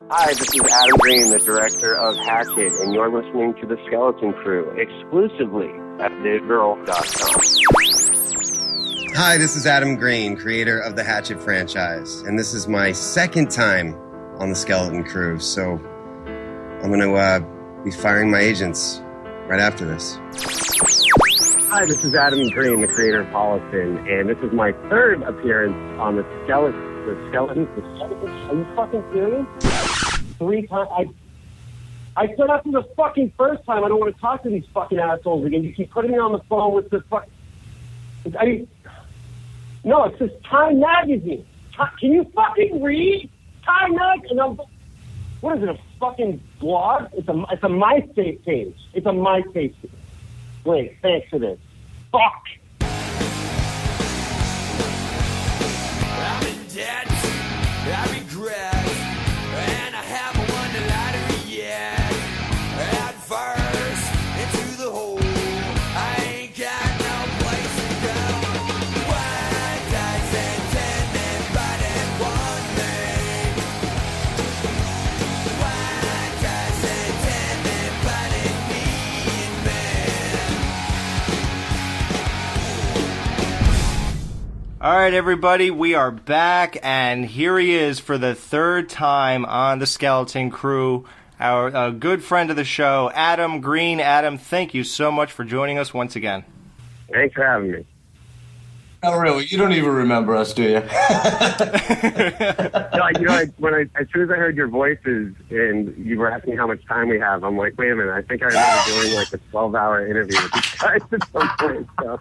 Hi, this is Adam Green, the director of Hatchet, and you're listening to The Skeleton Crew, exclusively at thegirl.com. Hi, this is Adam Green, creator of the Hatchet franchise, and this is my second time on The Skeleton Crew, so I'm going to be firing my agents right after this. Hi, this is Adam Green, the creator of Holliston, and this is my third appearance on The Skeleton. Are you fucking serious? 3 times. I said after the fucking first time, I don't want to talk to these fucking assholes again. You keep putting me on the phone with the fucking... No, it says Time Magazine. Can you fucking read? Time Magazine. What is it, a fucking blog? It's a MySpace page. It's a MySpace page. Wait, thanks for this. Fuck! I'm in debt, I regret, and I haven't won the lottery yet. At first, into the hole, I ain't got no place to go. Why doesn't anybody want me? Why doesn't anybody need me? All right, everybody, we are back, and here he is for the third time on the Skeleton Crew, our good friend of the show, Adam Green. Adam, thank you so much for joining us once again. Thanks for having me. Oh, really? You don't even remember us, do you? No, as soon as I heard your voices and you were asking how much time we have, I'm like, wait a minute, I think I remember doing like a 12-hour interview with these guys at some point, so...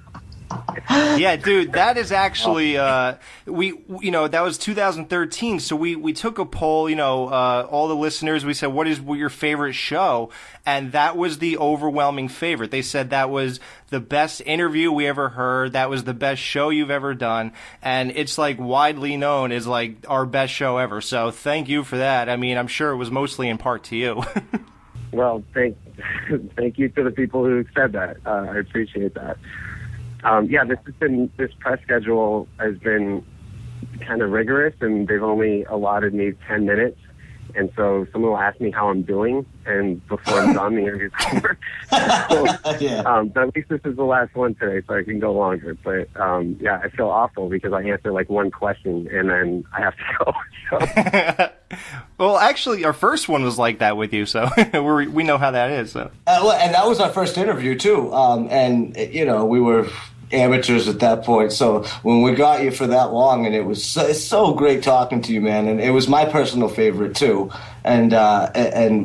Yeah, dude, that is actually that was 2013. So we took a poll, all the listeners. We said, what is your favorite show? And that was the overwhelming favorite. They said that was the best interview we ever heard. That was the best show you've ever done, and it's like widely known as like our best show ever. So thank you for that. I mean, I'm sure it was mostly in part to you. Well, thank you to the people who said that. I appreciate that. This press schedule has been kind of rigorous, and they've only allotted me 10 minutes. And so someone will ask me how I'm doing, and before I'm done, the interview's over. But at least this is the last one today, so I can go longer. But I feel awful because I answer like one question, and then I have to go. So. Well, actually, our first one was like that with you, so we know how that is. So. And that was our first interview, too. We were amateurs at that point, so when we got you for that long, and it's so great talking to you, man, and it was my personal favorite, too. And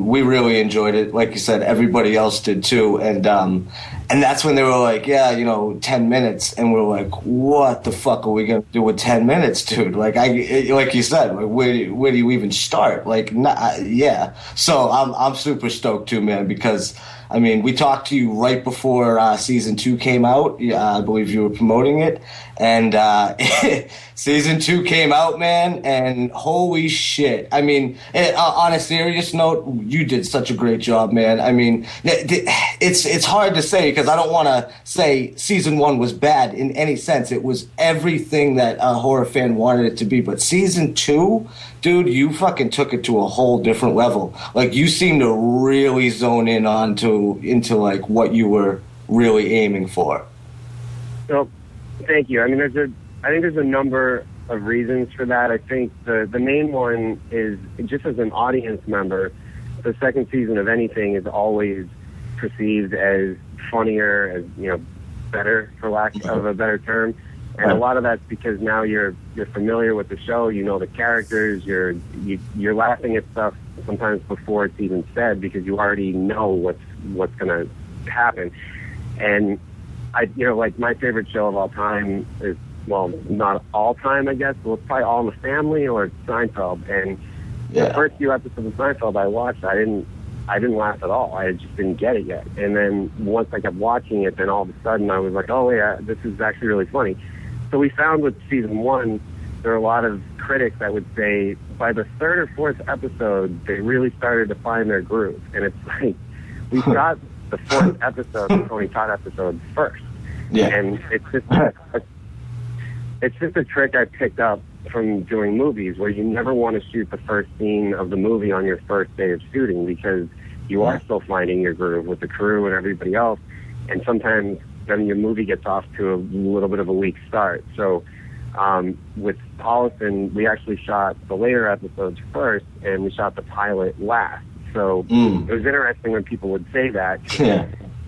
we really enjoyed it. Like you said, everybody else did, too. And that's when they were like, 10 minutes. And we're like, what the fuck are we going to do with 10 minutes, dude? Like you said, like, where do you even start? So I'm super stoked, too, man, because, I mean, we talked to you right before season 2 came out. I believe you were promoting it. And season 2 came out, man, and holy shit. I mean, on a serious note, you did such a great job, man. I mean, it's hard to say because I don't want to say season 1 was bad in any sense. It was everything that a horror fan wanted it to be. But season 2, dude, you fucking took it to a whole different level. Like, you seemed to really zone in into like what you were really aiming for. Well, thank you. I mean, I think there's a number of reasons for that. I think the main one is, just as an audience member, the second season of anything is always perceived as funnier, as better, for lack of a better term. And a lot of that's because now you're familiar with the show, you know the characters, you're laughing at stuff sometimes before it's even said because you already know what's gonna happen. And like my favorite show of all time is, well, not all time, I guess, but it's probably All in the Family or Seinfeld. And the first few episodes of Seinfeld I watched, I didn't laugh at all. I just didn't get it yet. And then once I kept watching it, then all of a sudden I was like, oh yeah, this is actually really funny. So we found with season 1, there are a lot of critics that would say by the 3rd or 4th episode, they really started to find their groove. And it's like, we got the 4th episode, the Tony Todd episode first. Yeah. And it's just a trick I picked up from doing movies, where you never want to shoot the first scene of the movie on your first day of shooting, because you are still finding your groove with the crew and everybody else, and sometimes then your movie gets off to a little bit of a weak start. So with Holliston, we actually shot the later episodes first, and we shot the pilot last. So it was interesting when people would say that.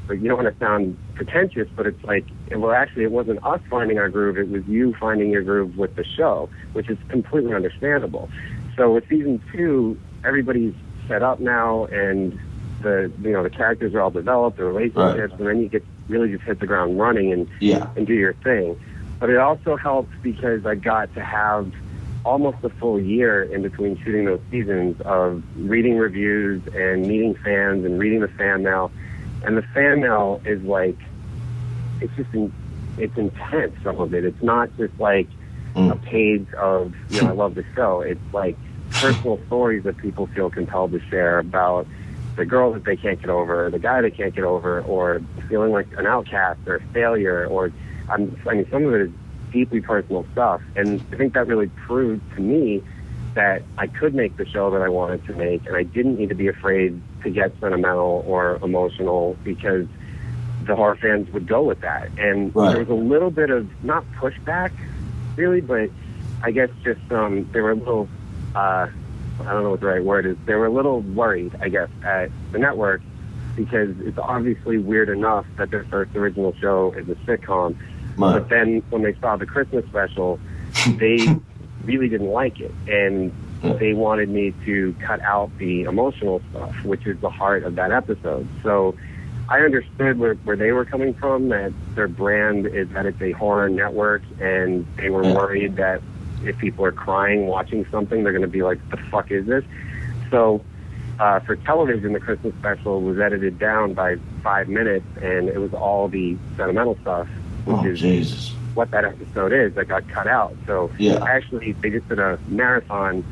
But you don't want to sound pretentious, but it's like, well, actually, it wasn't us finding our groove. It was you finding your groove with the show, which is completely understandable. So with season 2, everybody's set up now, and the characters are all developed, the relationships, and then you get really just hit the ground running and do your thing. But it also helps because I got to have almost a full year in between shooting those seasons of reading reviews and meeting fans and reading the fan mail. And the fan mail is like, it's intense, some of it. It's not just like a page of, I love the show. It's like personal stories that people feel compelled to share about the girl that they can't get over, or the guy they can't get over, or feeling like an outcast or a failure, or, some of it is deeply personal stuff. And I think that really proved to me that I could make the show that I wanted to make, and I didn't need to be afraid to get sentimental or emotional, because the horror fans would go with that. And there was a little bit of, not pushback, really, but I guess just they were a little, I don't know what the right word is, they were a little worried, I guess, at the network, because it's obviously weird enough that their first original show is a sitcom. But then when they saw the Christmas special, they really didn't like it, and they wanted me to cut out the emotional stuff, which is the heart of that episode. So I understood where they were coming from, that their brand is that it's a horror network, and they were worried that if people are crying watching something, they're going to be like, the fuck is this? So for television, the Christmas special was edited down by 5 minutes, and it was all the sentimental stuff, which is what that episode is, that got cut out. So actually, they just did a marathon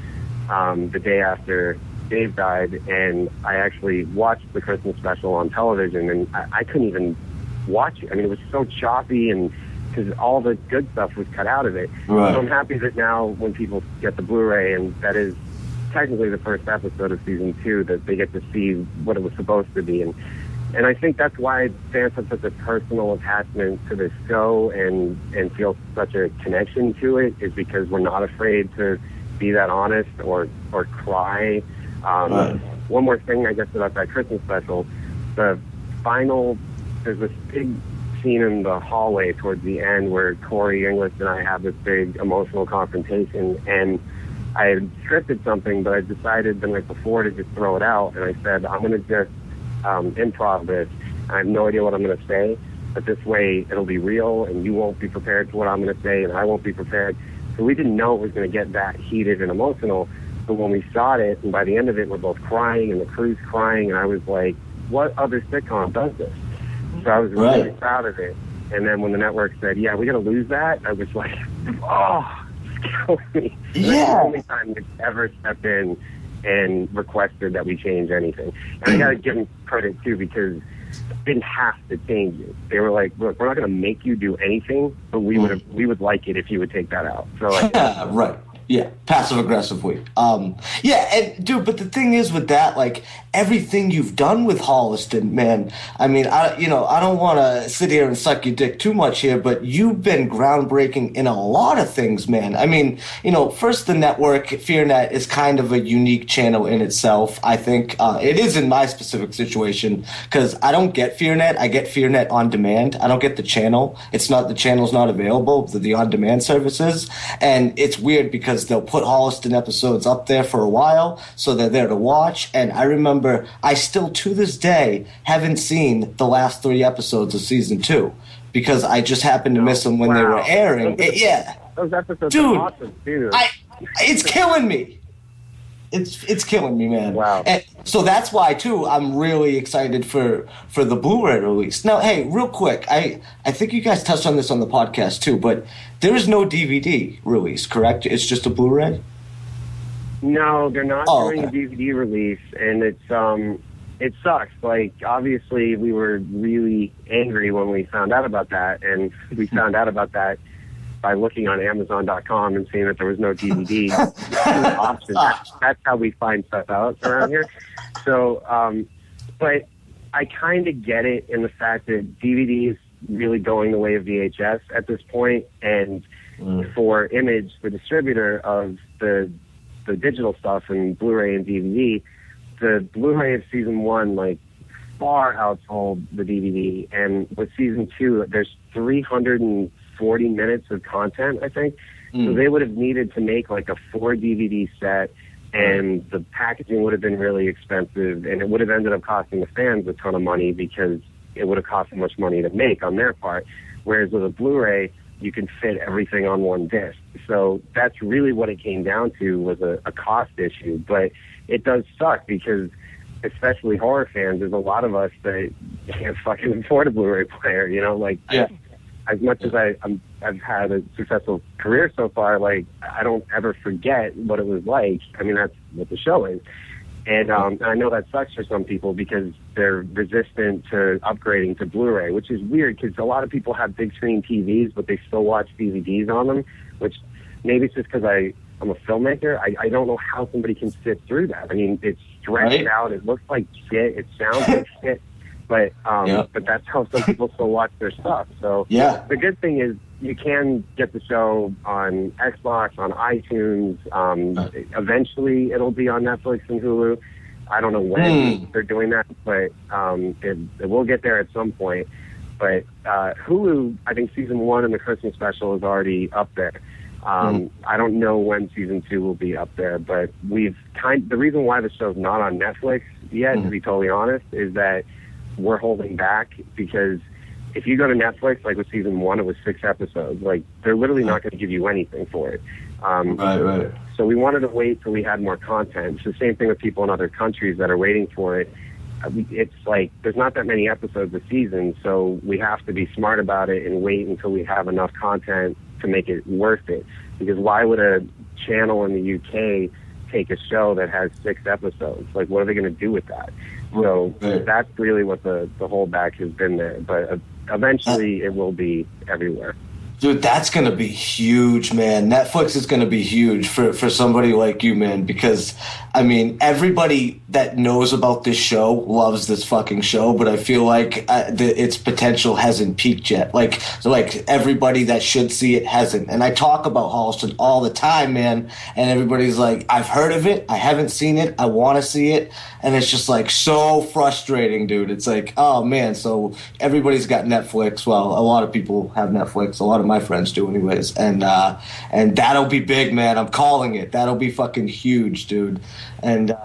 the day after Dave died, and I actually watched the Christmas special on television, and I couldn't even watch it. I mean, it was so choppy, and because all the good stuff was cut out of it. So I'm happy that now when people get the Blu-ray, and that is technically the first episode of season 2, that they get to see what it was supposed to be. And I think that's why fans have such a personal attachment to this show and feel such a connection to it, is because we're not afraid to be that honest or cry. One more thing, I guess, about that Christmas special, there's this big scene in the hallway towards the end where Corey English and I have this big emotional confrontation, and I had scripted something, but I decided the night before to just throw it out, and I said, I'm going to just improv this. I have no idea what I'm going to say, but this way it'll be real, and you won't be prepared for what I'm going to say, and I won't be prepared. So we didn't know it was going to get that heated and emotional. But when we shot it, and by the end of it, we're both crying, and the crew's crying, and I was like, what other sitcom does this? So I was really proud of it. And then when the network said, we got to lose that, I was like, oh, it's killing me. That's the only time they've ever stepped in and requested that we change anything. And I got to give them credit, too, because they didn't have to change it. They were like, look, we're not going to make you do anything, but we would like it if you would take that out. So right. Yeah, passive-aggressively. And dude, but the thing is with that, like, everything you've done with Holliston, man, I mean, I don't want to sit here and suck your dick too much here, but you've been groundbreaking in a lot of things, man. I mean, first, the network, Fearnet, is kind of a unique channel in itself, I think. It is in my specific situation, because I don't get Fearnet. I get Fearnet on demand. I don't get the channel. The channel's not available, the on-demand services, and it's weird because they'll put Holliston episodes up there for a while, so they're there to watch. And I remember I still, to this day, haven't seen the last 3 episodes of season 2 because I just happened to miss them when they were airing. Those episodes dude, are awesome, too. It's killing me. It's killing me, man. Wow. And so that's why, too, I'm really excited for the Blu-ray release. Now, hey, real quick, I think you guys touched on this on the podcast, too, but there is no DVD release, correct? It's just a Blu-ray? No, they're not doing a DVD release, and it sucks. Like, obviously, we were really angry when we found out about that, and we found out about that by looking on Amazon.com and seeing that there was no DVD option. That's how we find stuff out around here. So, but I kind of get it in the fact that DVD is really going the way of VHS at this point, and for Image, the distributor of the digital stuff and Blu-ray and DVD, the Blu-ray of season 1 like far outsold the DVD, and with season 2 there's 340 minutes of content, I think. So they would have needed to make like a 4 DVD set, and the packaging would have been really expensive, and it would have ended up costing the fans a ton of money because it would have cost so much money to make on their part. Whereas with a Blu-ray, you can fit everything on one disc. So that's really what it came down to, was a cost issue. But it does suck because, especially horror fans, there's a lot of us that can't fucking afford a Blu-ray player, you know, like, as much as I've had a successful career so far, like, I don't ever forget what it was like. I mean, that's what the show is. And I know that sucks for some people because they're resistant to upgrading to Blu-ray, which is weird because a lot of people have big screen TVs, but they still watch DVDs on them, which maybe it's just because I'm a filmmaker. I don't know how somebody can sit through that. I mean, it's stretched out. It looks like shit. It sounds like shit. But that's how some people still watch their stuff. So the good thing is you can get the show on Xbox, on iTunes. Eventually, it'll be on Netflix and Hulu. I don't know when they're doing that, but it will get there at some point. But Hulu, I think season 1 and the Christmas special is already up there. I don't know when season 2 will be up there, but the reason why the show's not on Netflix yet, to be totally honest, is that we're holding back because if you go to Netflix, like with season 1, it was 6 episodes. Like, they're literally not going to give you anything for it. Right. So we wanted to wait till we had more content. It's the same thing with people in other countries that are waiting for it. It's like there's not that many episodes a season, so we have to be smart about it and wait until we have enough content to make it worth it. Because why would a channel in the UK take a show that has 6 episodes? Like, what are they going to do with that? So that's really what the holdback has been there. But eventually it will be everywhere. Dude, that's going to be huge, man. Netflix is going to be huge for somebody like you, man, because, I mean, everybody that knows about this show loves this fucking show, but I feel like its potential hasn't peaked yet. Like everybody that should see it hasn't. And I talk about Holliston all the time, man, and everybody's like, I've heard of it, I haven't seen it, I want to see it, and it's just like so frustrating, dude. It's like, oh, man, so everybody's got Netflix. Well, a lot of people have Netflix. A lot of my friends do anyways, and that'll be big, man. I'm calling it. That'll be fucking huge, dude. And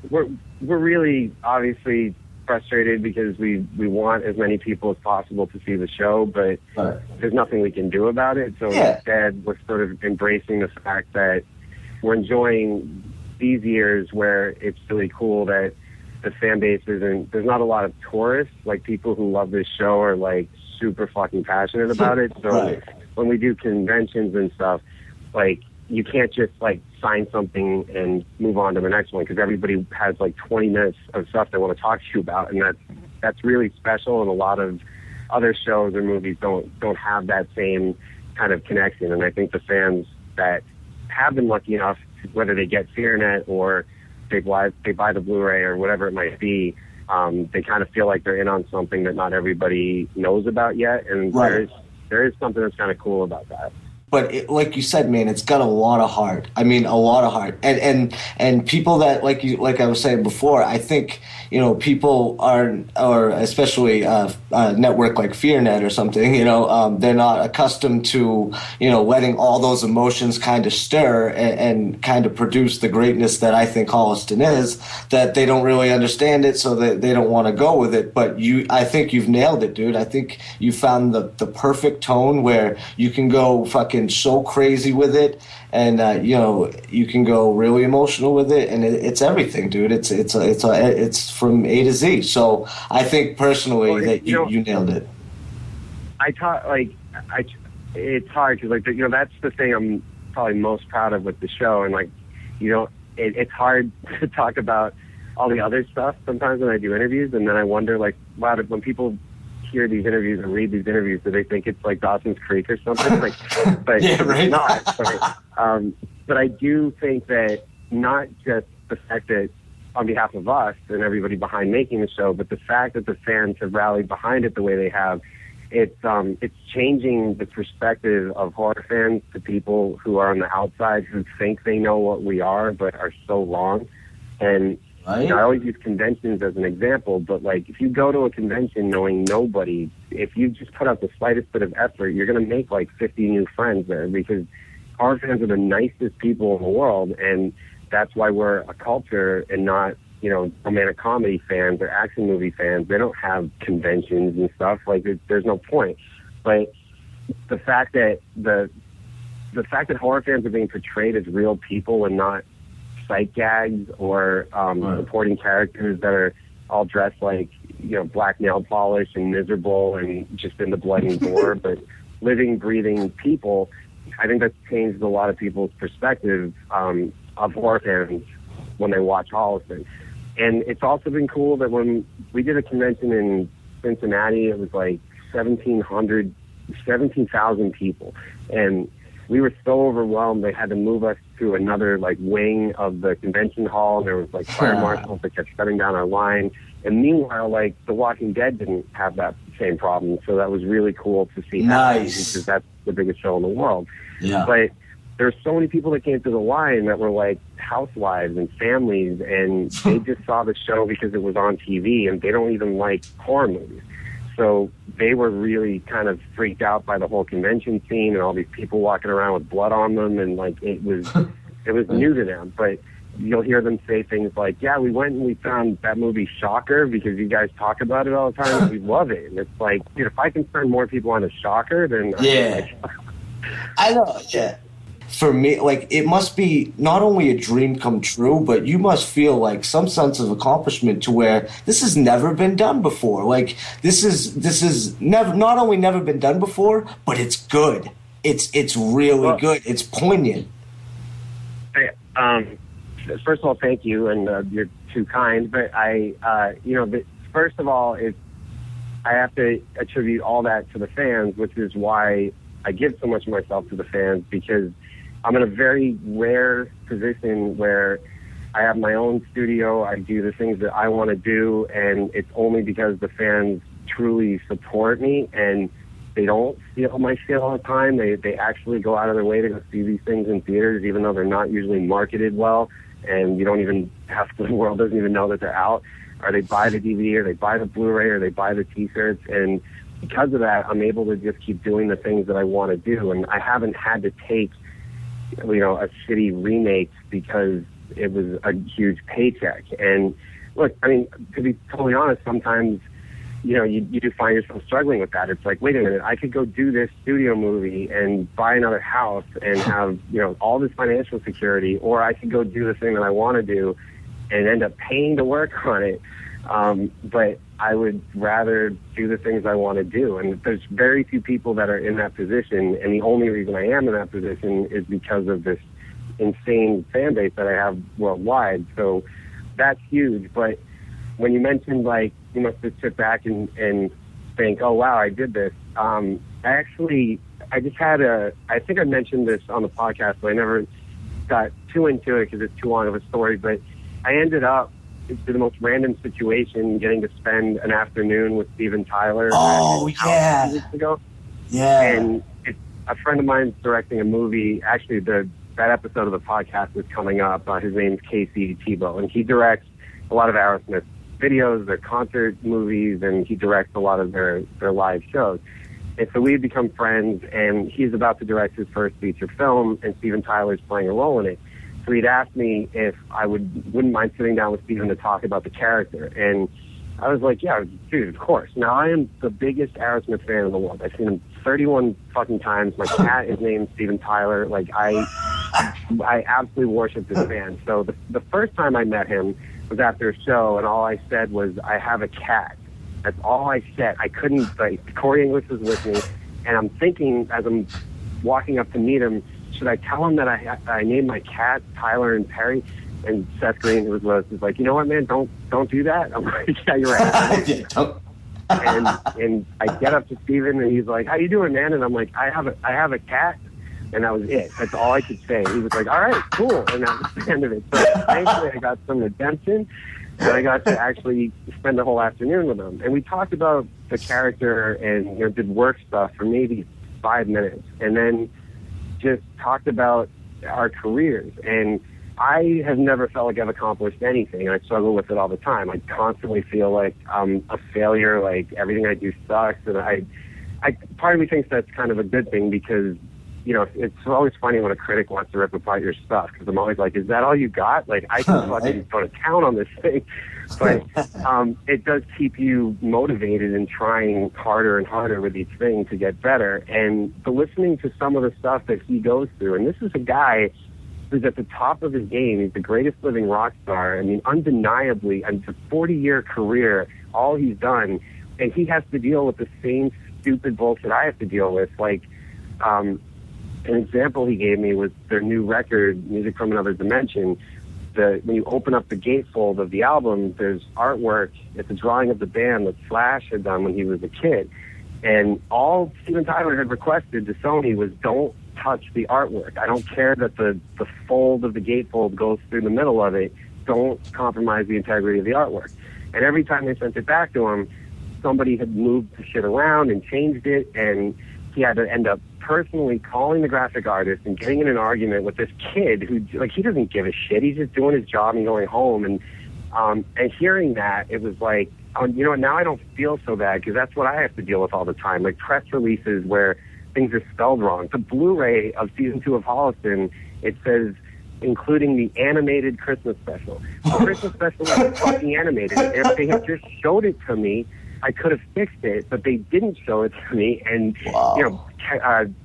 we're really obviously frustrated because we want as many people as possible to see the show, but there's nothing we can do about it. So instead, we're sort of embracing the fact that we're enjoying these years where it's really cool that the fan base isn't, there's not a lot of tourists, like people who love this show are like super fucking passionate about it. So when we do conventions and stuff, like, you can't just like sign something and move on to the next one because everybody has like 20 minutes of stuff they want to talk to you about, and that's really special. And a lot of other shows or movies don't have that same kind of connection. And I think the fans that have been lucky enough, whether they get Fearnet or they buy the Blu-ray or whatever it might be, they kind of feel like they're in on something that not everybody knows about yet, and there is something that's kind of cool about that. But like you said, man, it's got a lot of heart. I mean, a lot of heart, and people that like I was saying before, I think, you know, people are, or especially a network like Fearnet or something, you know, they're not accustomed to, you know, letting all those emotions kind of stir and kind of produce the greatness that I think Holliston is. That they don't really understand it, so that they don't want to go with it. But I think you've nailed it, dude. I think you found the perfect tone where you can go fucking so crazy with it, and you know, you can go really emotional with it, and it's everything, dude. It's from A to Z. So I think personally that you nailed it. It's hard because, like, you know, that's the thing I'm probably most proud of with the show, and like, you know, it's hard to talk about all the other stuff sometimes when I do interviews, and then I wonder, like, wow, when people hear these interviews or read these interviews, do they think it's like Dawson's Creek or something? Like, but Yeah, right. it's not. But I do think that not just the fact that on behalf of us and everybody behind making the show, but the fact that the fans have rallied behind it the way they have, it's changing the perspective of horror fans to people who are on the outside who think they know what we are but are so wrong. And Right. I always use conventions as an example, but like if you go to a convention knowing nobody, if you just put out the slightest bit of effort, you're going to make like 50 new friends there, because horror fans are the nicest people in the world, and that's why we're a culture and not, you know, romantic comedy fans or action movie fans. They don't have conventions and stuff. Like there's no point. But the fact that the fact that horror fans are being portrayed as real people and not sight gags or supporting characters that are all dressed like, you know, black nail polish and miserable and just into blood and gore, but living, breathing people, I think that's changed a lot of people's perspective of horror fans when they watch Holliston. And it's also been cool that when we did a convention in Cincinnati, it was like 17,000 people. And we were so overwhelmed, they had to move us to another like wing of the convention hall. And there was like fire marshals that kept shutting down our line. And meanwhile, like The Walking Dead didn't have that same problem. So that was really cool to see. Nice. Because that's the biggest show in the world. Yeah. But there's so many people that came to the line that were like housewives and families, and they just saw the show because it was on TV, and they don't even like horror movies. So they were really kind of freaked out by the whole convention scene and all these people walking around with blood on them, and like it was new to them. But you'll hear them say things like, yeah, we went and we found that movie Shocker because you guys talk about it all the time and we love it. And it's like, dude, if I can turn more people on to Shocker, then yeah. I know, yeah. For me, like, it must be not only a dream come true, but you must feel like some sense of accomplishment to where this has never been done before. Like, this is never, not only never been done before, but it's good. It's really good. It's poignant. First of all, thank you, and you're too kind. But first of all, I have to attribute all that to the fans, which is why I give so much of myself to the fans, because I'm in a very rare position where I have my own studio. I do the things that I want to do, and it's only because the fans truly support me, and they don't steal my shit all the time. They actually go out of their way to go see these things in theaters, even though they're not usually marketed well, and you don't even the world doesn't even know that they're out. Or they buy the DVD, or they buy the Blu-ray, or they buy the T-shirts, and because of that, I'm able to just keep doing the things that I want to do, and I haven't had to take, you know, a shitty remake because it was a huge paycheck. And look, I mean, to be totally honest, sometimes, you know, you do find yourself struggling with that. It's like, wait a minute, I could go do this studio movie and buy another house and have, you know, all this financial security, or I could go do the thing that I want to do and end up paying to work on it. But I would rather do the things I want to do. And there's very few people that are in that position. And the only reason I am in that position is because of this insane fan base that I have worldwide. So that's huge. But when you mentioned, like, you must just sit back and think, oh, wow, I did this. I just had I think I mentioned this on the podcast, but I never got too into it because it's too long of a story. But I ended up, it's the most random situation, getting to spend an afternoon with Steven Tyler. Oh, yeah. 2 weeks ago. Yeah. And a friend of mine's directing a movie. Actually, that episode of the podcast is coming up. His name's Casey Tebow, and he directs a lot of Aerosmith videos, their concert movies, and he directs a lot of their live shows. And so we've become friends, and he's about to direct his first feature film, and Steven Tyler's playing a role in it. So he'd asked me if I wouldn't mind sitting down with Steven to talk about the character. And I was like, yeah, dude, of course. Now, I am the biggest Aerosmith fan in the world. I've seen him 31 fucking times. My cat is named Steven Tyler. Like, I absolutely worship this man. So the first time I met him was after a show, and all I said was, I have a cat. That's all I said. I couldn't, like, Corey English was with me, and I'm thinking as I'm walking up to meet him, should I tell him that I named my cat Tyler and Perry? And Seth Green, who was with us, was like, you know what, man, don't do that. I'm like, yeah, you're right. And I get up to Steven, and he's like, "How you doing, man?" And I'm like, I have a cat." And that was it. That's all I could say. He was like, "All right, cool." And that was the end of it. So thankfully I got some redemption, and I got to actually spend the whole afternoon with him. And we talked about the character and, did work stuff for maybe 5 minutes. And then just talked about our careers. And I have never felt like I've accomplished anything. I struggle with it all the time. I constantly feel like I'm a failure, like everything I do sucks. And I part of me thinks that's kind of a good thing because, it's always funny when a critic wants to rip apart your stuff because I'm always like, is that all you got? Like, I can fucking go to town on this thing. But it does keep you motivated and trying harder and harder with each thing to get better. And listening to some of the stuff that he goes through, and this is a guy who's at the top of his game. He's the greatest living rock star. I mean, undeniably, and it's a 40-year career, all he's done, and he has to deal with the same stupid bullshit I have to deal with. Like, an example he gave me was their new record, Music from Another Dimension. When you open up the gatefold of the album, there's artwork. It's a drawing of the band that Slash had done when he was a kid. And all Steven Tyler had requested to Sony was, don't touch the artwork. I don't care that the fold of the gatefold goes through the middle of it. Don't compromise the integrity of the artwork. And every time they sent it back to him, somebody had moved the shit around and changed it, and he had to end up personally calling the graphic artist and getting in an argument with this kid who, like, he doesn't give a shit. He's just doing his job and going home. And hearing that, it was like, now I don't feel so bad because that's what I have to deal with all the time. Like press releases where things are spelled wrong. The Blu-ray of season 2 of Holliston, it says, including the animated Christmas special. The Christmas special was fucking animated. If they had just showed it to me, I could have fixed it, but they didn't show it to me. And,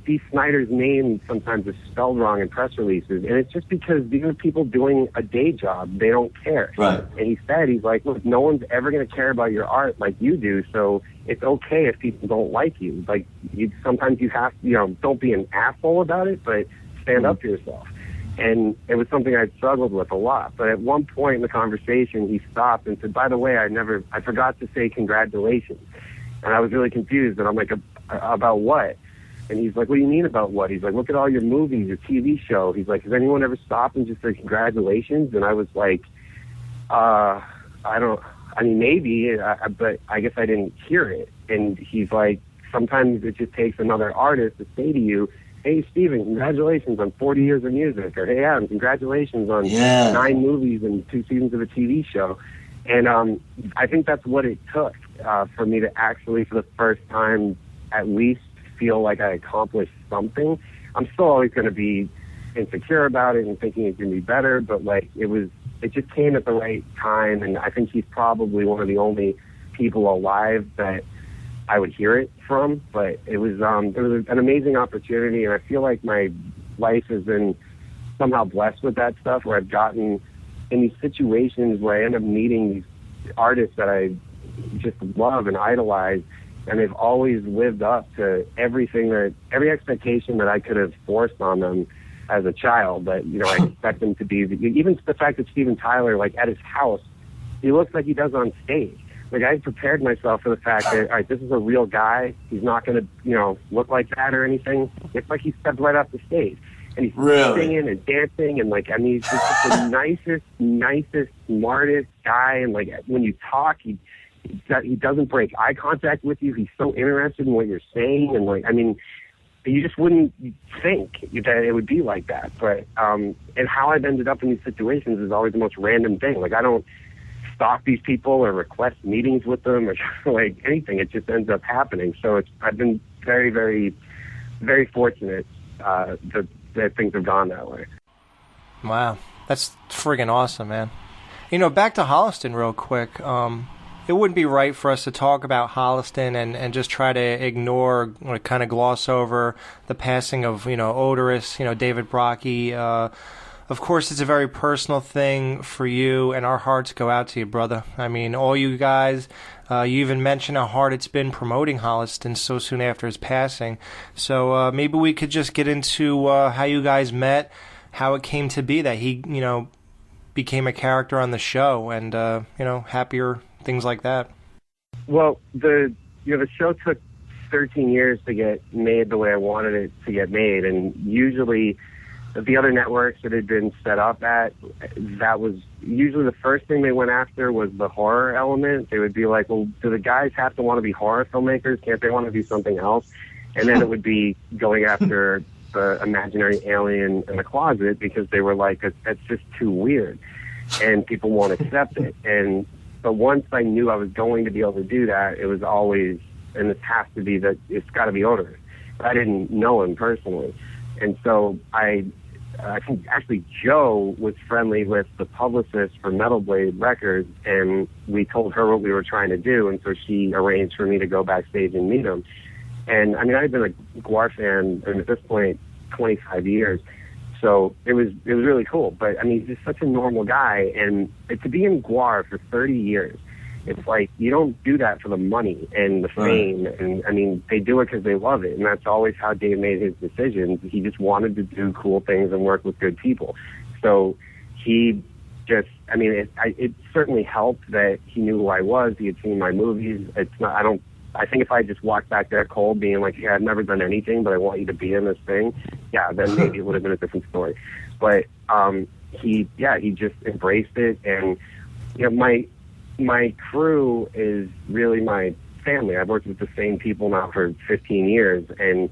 Dee Snider's name sometimes is spelled wrong in press releases. And it's just because these are people doing a day job. They don't care. Right. And he's like, look, no one's ever going to care about your art like you do. So it's okay if people don't like you. Like, sometimes you have to, don't be an asshole about it, but stand up for yourself. And it was something I struggled with a lot. But at one point in the conversation, he stopped and said, by the way, I forgot to say congratulations. And I was really confused. And I'm like, about what? And he's like, what do you mean about what? He's like, look at all your movies, your TV show. He's like, has anyone ever stopped and just said congratulations? And I was like, maybe, but I guess I didn't hear it. And he's like, sometimes it just takes another artist to say to you, hey, Steven, congratulations on 40 years of music. Or, hey, Adam, congratulations on 9 movies and 2 seasons of a TV show. And I think that's what it took for me to actually, for the first time, at least feel like I accomplished something. I'm still always going to be insecure about it and thinking it can be better, but, like, it just came at the right time. And I think he's probably one of the only people alive that I would hear it from, but it was an amazing opportunity, and I feel like my life has been somehow blessed with that stuff, where I've gotten in these situations where I end up meeting these artists that I just love and idolize, and they've always lived up to every expectation that I could have forced on them as a child. That I expect them to be. Even the fact that Steven Tyler, like at his house, he looks like he does on stage. Like, I prepared myself for the fact that, all right, this is a real guy. He's not going to, look like that or anything. It's like he stepped right off the stage. And he's singing and dancing. And, he's just the nicest, smartest guy. And, when you talk, he doesn't break eye contact with you. He's so interested in what you're saying. And, you just wouldn't think that it would be like that. But, and how I've ended up in these situations is always the most random thing. Like, I don't stalk these people or request meetings with them or anything. It just ends up happening. So I've been very, very, very fortunate that things have gone that way. Wow, that's friggin' awesome, man. Back to Holliston real quick. It wouldn't be right for us to talk about Holliston and just try to ignore or kind of gloss over the passing of Oderus, David Brockie. Of course, it's a very personal thing for you, and our hearts go out to you, brother. I mean, all you guys, you even mentioned how hard it's been promoting Holliston so soon after his passing. So maybe we could just get into how you guys met, how it came to be that he, became a character on the show, and, happier things like that. Well, the show took 13 years to get made the way I wanted it to get made, and usually the other networks that had been set up at, that was usually the first thing they went after was the horror element. They would be like, well, do the guys have to want to be horror filmmakers? Can't they want to do something else? And then it would be going after the imaginary alien in the closet, because they were like, that's just too weird and people won't accept it. But once I knew I was going to be able to do that, it was always, and this has to be, that it's got to be Oderus. I didn't know him personally. And so I think actually Joe was friendly with the publicist for Metal Blade Records, and we told her what we were trying to do, and so she arranged for me to go backstage and meet him. And I mean, I've been a Gwar fan, and at this point, 25 years. So it was really cool. But I mean, he's just such a normal guy, and to be in Gwar for 30 years, it's like you don't do that for the money and the fame. And I mean, they do it because they love it, and that's always how Dave made his decisions. He just wanted to do cool things and work with good people. So he just, I mean, it certainly helped that he knew who I was. He had seen my movies. I think if I just walked back there cold, being like, "Yeah, I've never done anything, but I want you to be in this thing," yeah, then maybe it would have been a different story. But he just embraced it, and you know, my crew is really my family. I've worked with the same people now for 15 years, and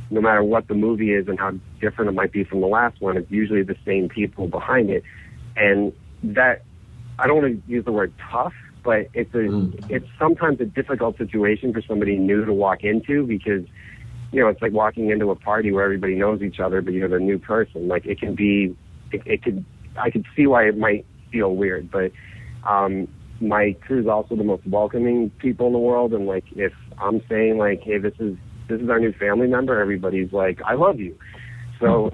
no matter what the movie is and how different it might be from the last one, it's usually the same people behind it. And that, I don't want to use the word tough, but it's sometimes a difficult situation for somebody new to walk into, because, you know, it's like walking into a party where everybody knows each other, but you're the new person. Like, it can be, I could see why it might feel weird, but my crew's also the most welcoming people in the world. And like, if I'm saying like, hey, this is our new family member, everybody's like, I love you. So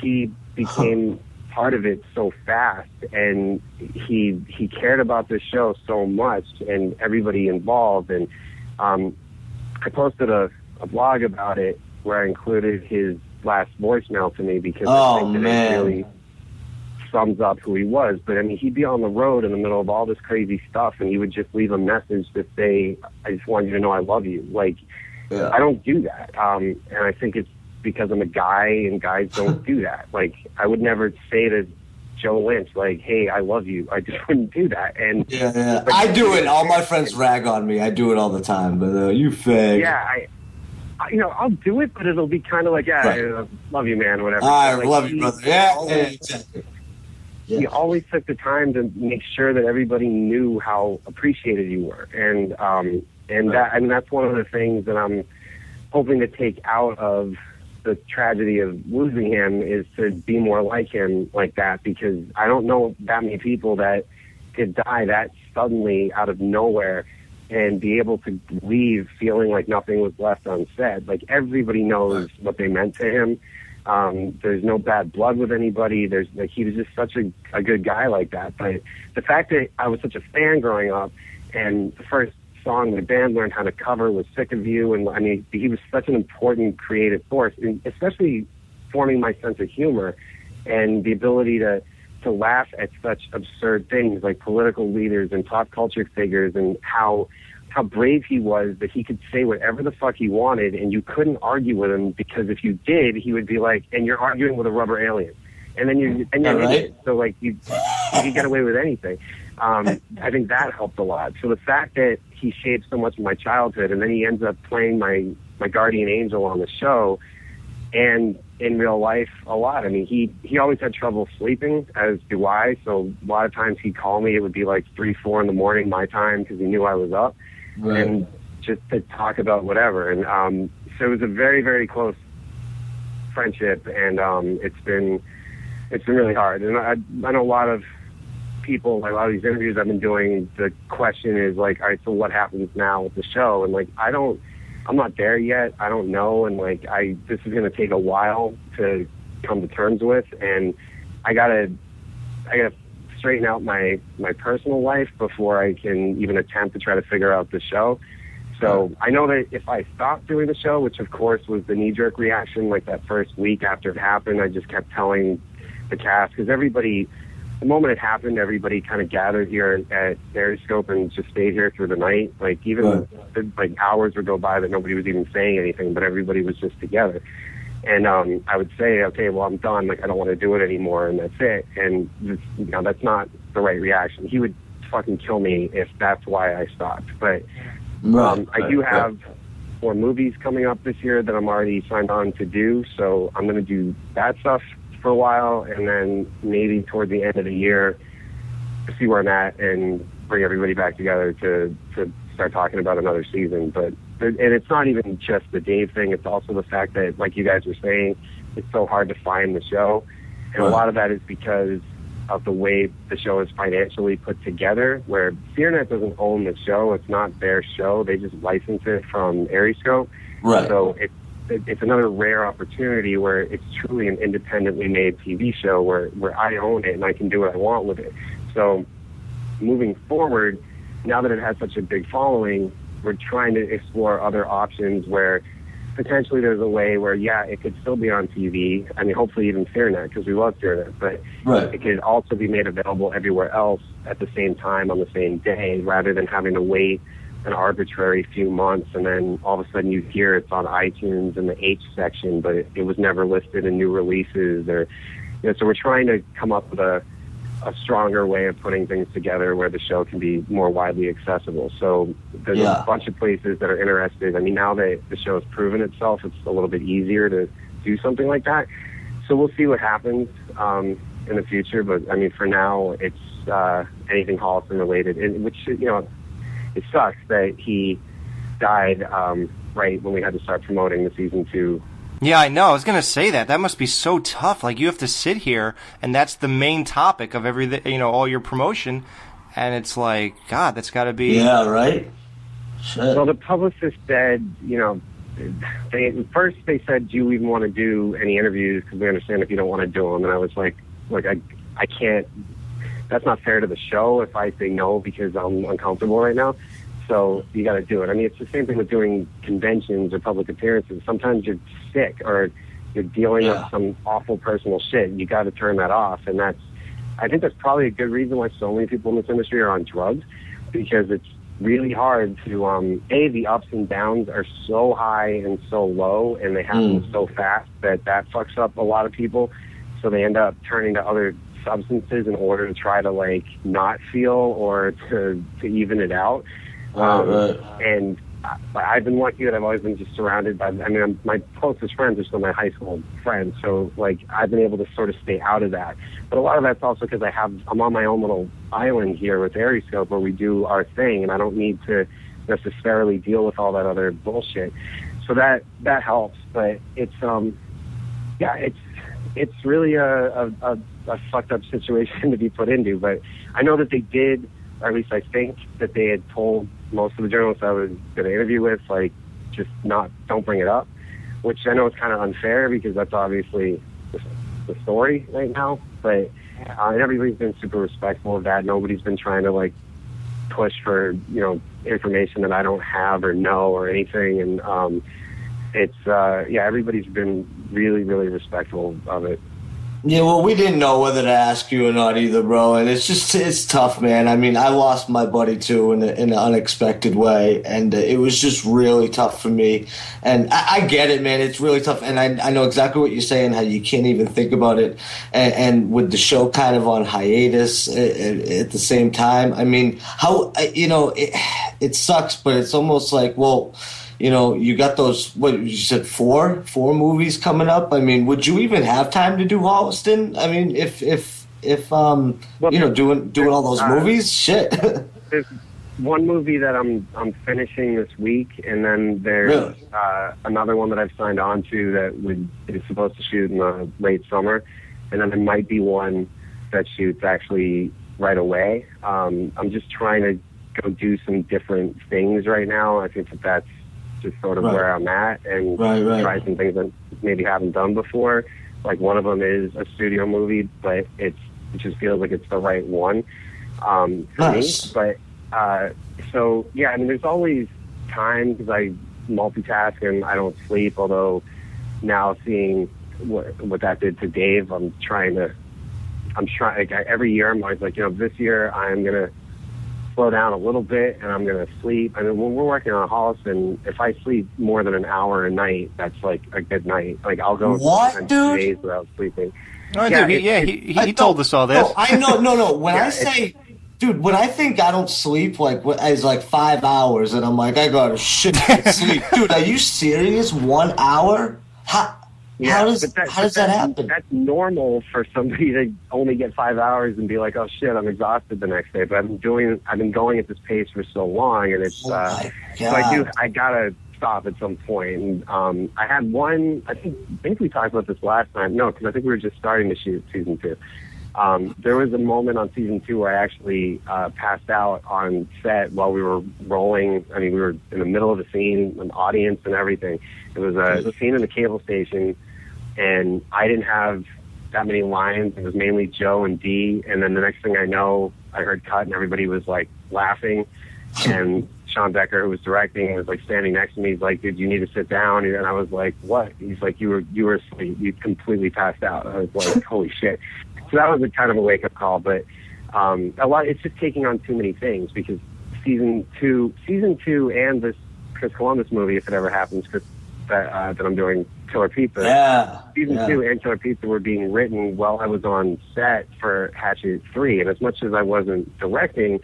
he became part of it so fast, and he cared about this show so much and everybody involved. And I posted a blog about it where I included his last voicemail to me, because I think that it really sums up who he was. But I mean, he'd be on the road in the middle of all this crazy stuff, and he would just leave a message to say, I just want you to know I love you. Like, I don't do that. And I think it's because I'm a guy, and guys don't do that. Like, I would never say to Joe Lynch, like, hey, I love you. I just wouldn't do that. And I do it. All my friends rag on me. I do it all the time, but you fag. Yeah, I'll do it, but it'll be kind of like, I love you, man, whatever. I like, love you, brother. Exactly. He always took the time to make sure that everybody knew how appreciated you were. And that, I mean, that's one of the things that I'm hoping to take out of the tragedy of losing him, is to be more like him like that, because I don't know that many people that could die that suddenly out of nowhere and be able to leave feeling like nothing was left unsaid. Like, everybody knows what they meant to him. There's no bad blood with anybody. He was just such a good guy like that. But the fact that I was such a fan growing up, and the first song the band learned how to cover was Sick of You, and I mean, he was such an important creative force, and especially forming my sense of humor and the ability to laugh at such absurd things like political leaders and pop culture figures, and how brave he was that he could say whatever the fuck he wanted, and you couldn't argue with him, because if you did, he would be like, and you're arguing with a rubber alien. And then you're an idiot. So like, you could get away with anything. I think that helped a lot. So the fact that he shaped so much of my childhood, and then he ends up playing my guardian angel on the show, and in real life a lot. I mean, he always had trouble sleeping, as do I. So a lot of times he'd call me. It would be like 3, 4 in the morning my time, because he knew I was up, and just to talk about whatever. And so it was a very, very close friendship, and it's been really hard. And I know a lot of people, like a lot of these interviews I've been doing, the question is like, all right, so what happens now with the show? And like, I'm not there yet. I don't know. And like, this is going to take a while to come to terms with. And I gotta straighten out my personal life before I can even attempt to try to figure out the show. So I know that if I stopped doing the show, which of course was the knee-jerk reaction, like that first week after it happened, I just kept telling the cast, because everybody the moment it happened, everybody kind of gathered here at Periscope and just stayed here through the night. Like even like hours would go by that nobody was even saying anything, but everybody was just together. And I would say, okay, well, I'm done. Like I don't want to do it anymore, and that's it. And just, you know, that's not the right reaction. He would fucking kill me if that's why I stopped. But I do have 4 movies coming up this year that I'm already signed on to do, so I'm going to do that stuff for a while, and then maybe toward the end of the year see where I'm at and bring everybody back together to start talking about another season. But and it's not even just the Dave thing, it's also the fact that, like you guys were saying, it's so hard to find the show, and a lot of that is because of the way the show is financially put together, where Fearnet doesn't own the show. It's not their show. They just license it from Periscope. Right. So it's another rare opportunity where it's truly an independently made TV show where I own it and I can do what I want with it. So moving forward, now that it has such a big following, we're trying to explore other options where potentially there's a way where, yeah, it could still be on TV. I mean, hopefully even Fearnet, because we love Fearnet, but it could also be made available everywhere else at the same time on the same day, rather than having to wait an arbitrary few months and then all of a sudden you hear it's on iTunes in the H section, but it was never listed in new releases. Or, you know, so we're trying to come up with a stronger way of putting things together where the show can be more widely accessible. So there's a bunch of places that are interested. I mean, now that the show has proven itself, it's a little bit easier to do something like that. So we'll see what happens in the future. But I mean, for now, it's anything Holliston related, which, you know, it sucks that he died right when we had to start promoting the season 2. Yeah, I know. I was going to say that. That must be so tough. Like, you have to sit here, and that's the main topic of everything, you know, all your promotion. And it's like, God, that's got to be... Yeah, right? Shit. Well, the publicist said, you know, first they said, do you even want to do any interviews? Because we understand if you don't want to do them. And I was like, I can't... That's not fair to the show if I say no because I'm uncomfortable right now. So you got to do it. I mean, it's the same thing with doing conventions or public appearances. Sometimes you're sick or you're dealing with some awful personal shit. You got to turn that off. And I think that's probably a good reason why so many people in this industry are on drugs, because it's really hard to, the ups and downs are so high and so low, and they happen so fast that fucks up a lot of people. So they end up turning to other substances in order to try to, like, not feel or to even it out. And I've been lucky that I've always been just surrounded by, I mean, my closest friends are still my high school friends, so, like, I've been able to sort of stay out of that. But a lot of that's also because I'm on my own little island here with Periscope where we do our thing, and I don't need to necessarily deal with all that other bullshit. So that helps, but it's it's really a fucked up situation to be put into. But I know that they did, or at least I think that they had told most of the journalists I was going to interview with, like, just don't bring it up, which I know is kind of unfair because that's obviously the story right now. But and everybody's been super respectful of that. Nobody's been trying to, like, push for, you know, information that I don't have or know or anything. And everybody's been really, really respectful of it. Yeah, well, we didn't know whether to ask you or not either, bro. And it's tough, man. I mean, I lost my buddy, too, in an unexpected way. And it was just really tough for me. And I get it, man. It's really tough. And I know exactly what you're saying, how you can't even think about it. And with the show kind of on hiatus at the same time, I mean, how, you know, it sucks, but it's almost like, well, you know, you got those, what you said, four movies coming up. I mean, would you even have time to do Holliston? I mean, if you know, doing all those movies, shit. There's one movie that I'm finishing this week, and then there's another one that I've signed on to that is supposed to shoot in the late summer, and then there might be one that shoots actually right away. I'm just trying to go do some different things right now. I think that's just sort of where I'm at, and try some things that maybe haven't done before. Like, one of them is a studio movie, but it just feels like it's the right one for me. But so yeah, I mean, there's always time because I multitask and I don't sleep. Although now seeing what that did to Dave, I'm trying to I'm trying. Like, every year, I'm always like, this year I'm gonna slow down a little bit and I'm gonna sleep. I mean, when we're working on Holliston, if I sleep more than an hour a night, that's like a good night. Like, I'll go what, dude? days without sleeping. Oh, yeah, dude, he told us all this. No, I know. No. When I say, dude, when I think I don't sleep, like, as like 5 hours, and I'm like, I gotta shit sleep. Dude, are you serious? 1 hour? How does that happen? That's normal for somebody to only get 5 hours and be like, oh shit, I'm exhausted the next day. But I've been going at this pace for so long, and it's so I gotta stop at some point. And I had one. I think we talked about this last time. No, because I think we were just starting to shoot season 2. There was a moment on season 2 where I actually passed out on set while we were rolling. I mean, we were in the middle of the scene, an audience and everything. It was a scene in the cable station, and I didn't have that many lines. It was mainly Joe and Dee, and then the next thing I know, I heard cut, and everybody was like laughing, and Sean Becker, who was directing, was like standing next to me. He's like, "Dude, you need to sit down." And I was like, "What?" He's like, "You were asleep. You completely passed out." I was like, "Holy shit!" So that was a kind of a wake up call. But it's just taking on too many things, because season two, and this Chris Columbus movie, if it ever happens, that I'm doing, Killer Pizza. Season 2 and Killer Pizza were being written while I was on set for Hatchet 3, and as much as I wasn't directing,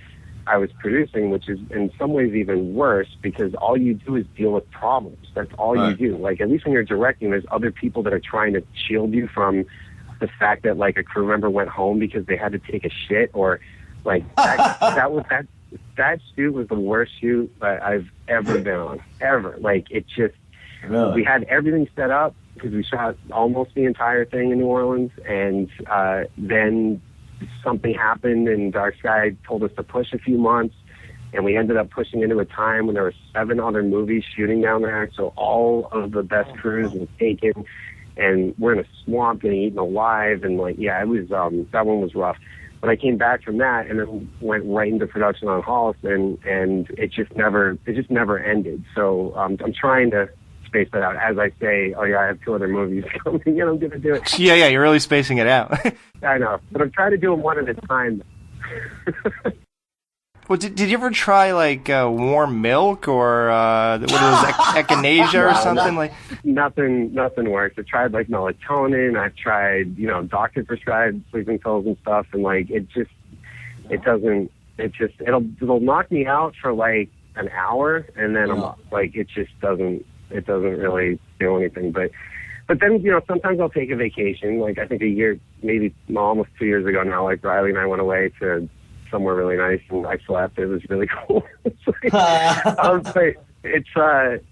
I was producing, which is in some ways even worse, because all you do is deal with problems. That's all you do. Like, at least when you're directing, there's other people that are trying to shield you from the fact that, like, a crew member went home because they had to take a shit, or like that shoot was the worst shoot that I've ever been on, ever. Like, it just, we had everything set up because we shot almost the entire thing in New Orleans, and then something happened, and Dark Sky told us to push a few months, and we ended up pushing into a time when there were 7 other movies shooting down there, so all of the best crews were taken, and we're in a swamp getting eaten alive, and like, it was that one was rough. But I came back from that and then went right into production on Holliston, and it just never ended. So I'm trying to space that out. As I say, I have 2 other movies coming, and I'm going to do it. Yeah, you're really spacing it out. I know, but I'm trying to do them one at a time. Well, did you ever try, like, warm milk, or what is echinacea or something? Like, nothing works. I tried, like, melatonin. I've tried, doctor prescribed sleeping pills and stuff, and like, it'll knock me out for like an hour, and then I'm like, it doesn't really do anything. But then, sometimes I'll take a vacation. Like, I think a year, maybe almost 2 years ago now, like, Riley and I went away to somewhere really nice, and I slept. It was really cool. It's like, but it's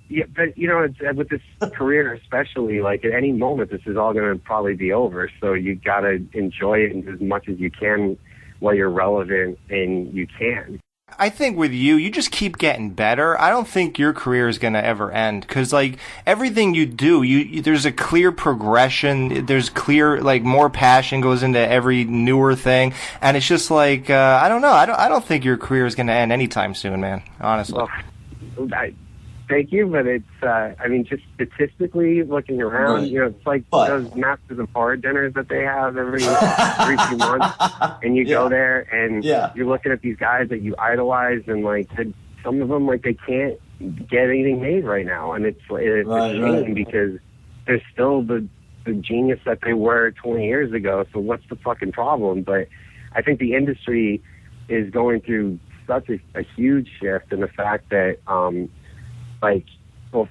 it's with this career especially, like, at any moment this is all going to probably be over, so you got to enjoy it as much as you can while you're relevant and you can. I think with you just keep getting better. I don't think your career is going to ever end, because, like, everything you do, there's a clear progression. There's clear, like, more passion goes into every newer thing, and it's just like, I don't know. I don't think your career is going to end anytime soon, man. Honestly. Well, thank you, but it's, just statistically looking around, it's like those Masters of Horror dinners that they have every 3 months, and you go there, and you're looking at these guys that you idolize, and, like, some of them, like, they can't get anything made right now, and it's a shame, because they're still the genius that they were 20 years ago, so what's the fucking problem? But I think the industry is going through such a huge shift in the fact that,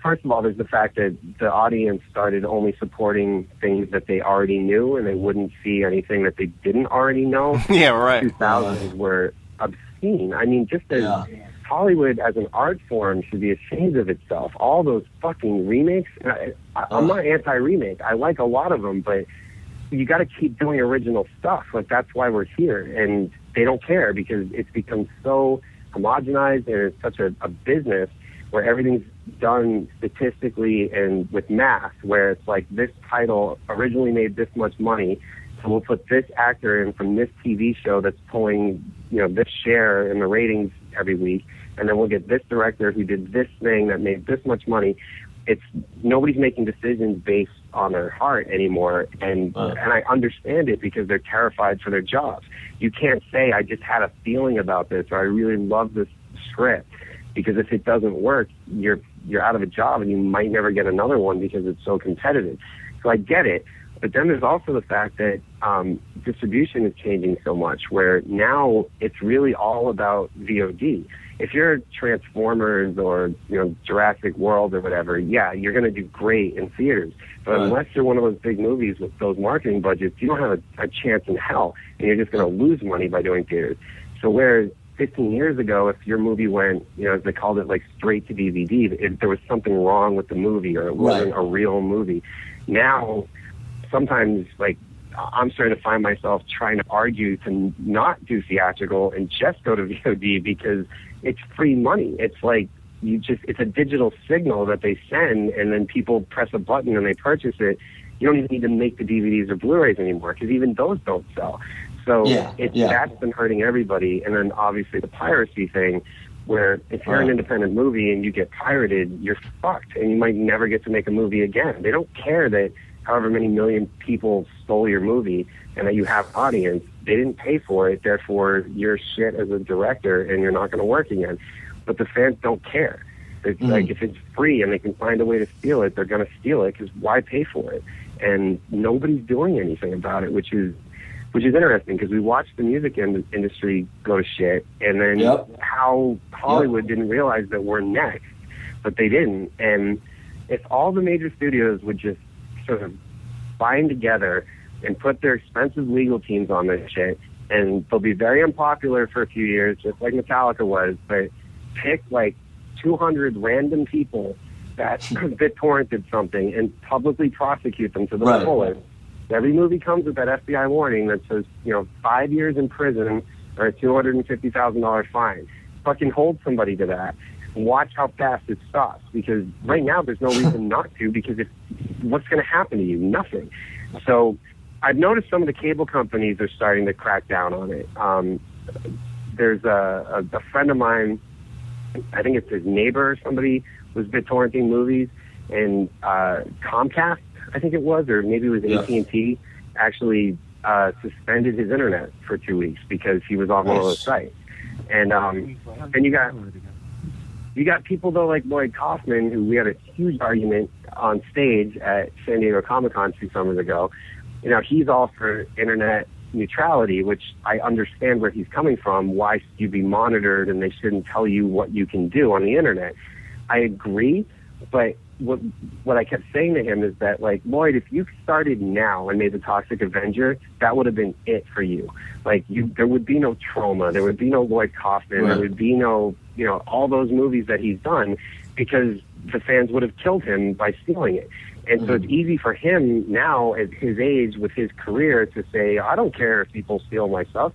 first of all, there's the fact that the audience started only supporting things that they already knew, and they wouldn't see anything that they didn't already know. Yeah, right. 2000s were obscene. I mean, just as Hollywood as an art form should be ashamed of itself. All those fucking remakes. I'm not anti-remake. I like a lot of them, but you got to keep doing original stuff. Like, that's why we're here, and they don't care, because it's become so homogenized, and it's such a business where everything's done statistically and with math, where it's like, this title originally made this much money, so we'll put this actor in from this TV show that's pulling, this share in the ratings every week, and then we'll get this director who did this thing that made this much money. it's nobody's making decisions based on their heart anymore, and I understand it because they're terrified for their jobs. You can't say I just had a feeling about this or I really love this script, because if it doesn't work, you're out of a job and you might never get another one because it's so competitive. So I get it, but then there's also the fact that distribution is changing so much, where now it's really all about VOD. If you're Transformers or Jurassic World or whatever, yeah, you're going to do great in theaters. But unless you're one of those big movies with those marketing budgets, you don't have a chance in hell, and you're just going to lose money by doing theaters. So whereas 15 years ago, if your movie went, as they called it, like straight to DVD, if there was something wrong with the movie or it wasn't a real movie. Now, sometimes, like, I'm starting to find myself trying to argue to not do theatrical and just go to VOD because it's free money. It's like it's a digital signal that they send, and then people press a button and they purchase it. You don't even need to make the DVDs or Blu-rays anymore, because even those don't sell. So that's been hurting everybody. And then obviously the piracy thing, where if you're an independent movie and you get pirated, you're fucked, and you might never get to make a movie again. They don't care that however many million people stole your movie and that you have an audience. They didn't pay for it, therefore you're shit as a director and you're not going to work again. But the fans don't care. It's like, if it's free and they can find a way to steal it, they're going to steal it, because why pay for it? And nobody's doing anything about it, which is interesting, because we watched the music industry go to shit, and then how Hollywood didn't realize that we're next, but they didn't. And if all the major studios would just sort of bind together and put their expensive legal teams on this shit, and they'll be very unpopular for a few years, just like Metallica was, but pick like 200 random people that BitTorrented something and publicly prosecute them to the fullest. Every movie comes with that FBI warning that says, 5 years in prison or a $250,000 fine. Fucking hold somebody to that. Watch how fast it stops, because right now there's no reason not to, because what's going to happen to you? Nothing. So I've noticed some of the cable companies are starting to crack down on it. There's a friend of mine, I think it's his neighbor or somebody, was BitTorrenting movies, and Comcast, I think it was, or maybe it was AT&T, actually suspended his internet for 2 weeks because he was on one of those sites. And you got people, though, like Lloyd Kaufman, who we had a huge argument on stage at San Diego Comic-Con 2 summers ago. He's all for internet neutrality, which I understand where he's coming from. Why should you be monitored and they shouldn't tell you what you can do on the internet? I agree, but what I kept saying to him is that, like, Lloyd, if you started now and made the Toxic Avenger, that would have been it for you. Like, there would be no Trauma, there would be no Lloyd Kaufman, there would be no, all those movies that he's done, because the fans would have killed him by stealing it. And so it's easy for him now, at his age, with his career, to say, I don't care if people steal my stuff.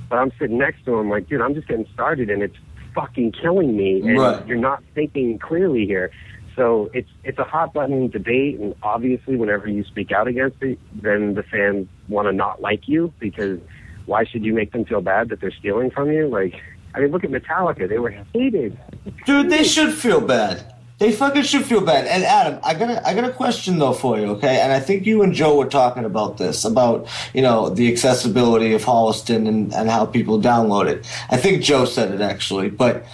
But I'm sitting next to him like, dude, I'm just getting started, and it's fucking killing me, and you're not thinking clearly here. So it's a hot button debate, and obviously whenever you speak out against it, then the fans want to not like you, because why should you make them feel bad that they're stealing from you? Like, I mean, look at Metallica. They were hated. Dude, they should feel bad. They fucking should feel bad. And Adam, I got a question though for you, okay? And I think you and Joe were talking about this, about, the accessibility of Holliston and how people download it. I think Joe said it actually, but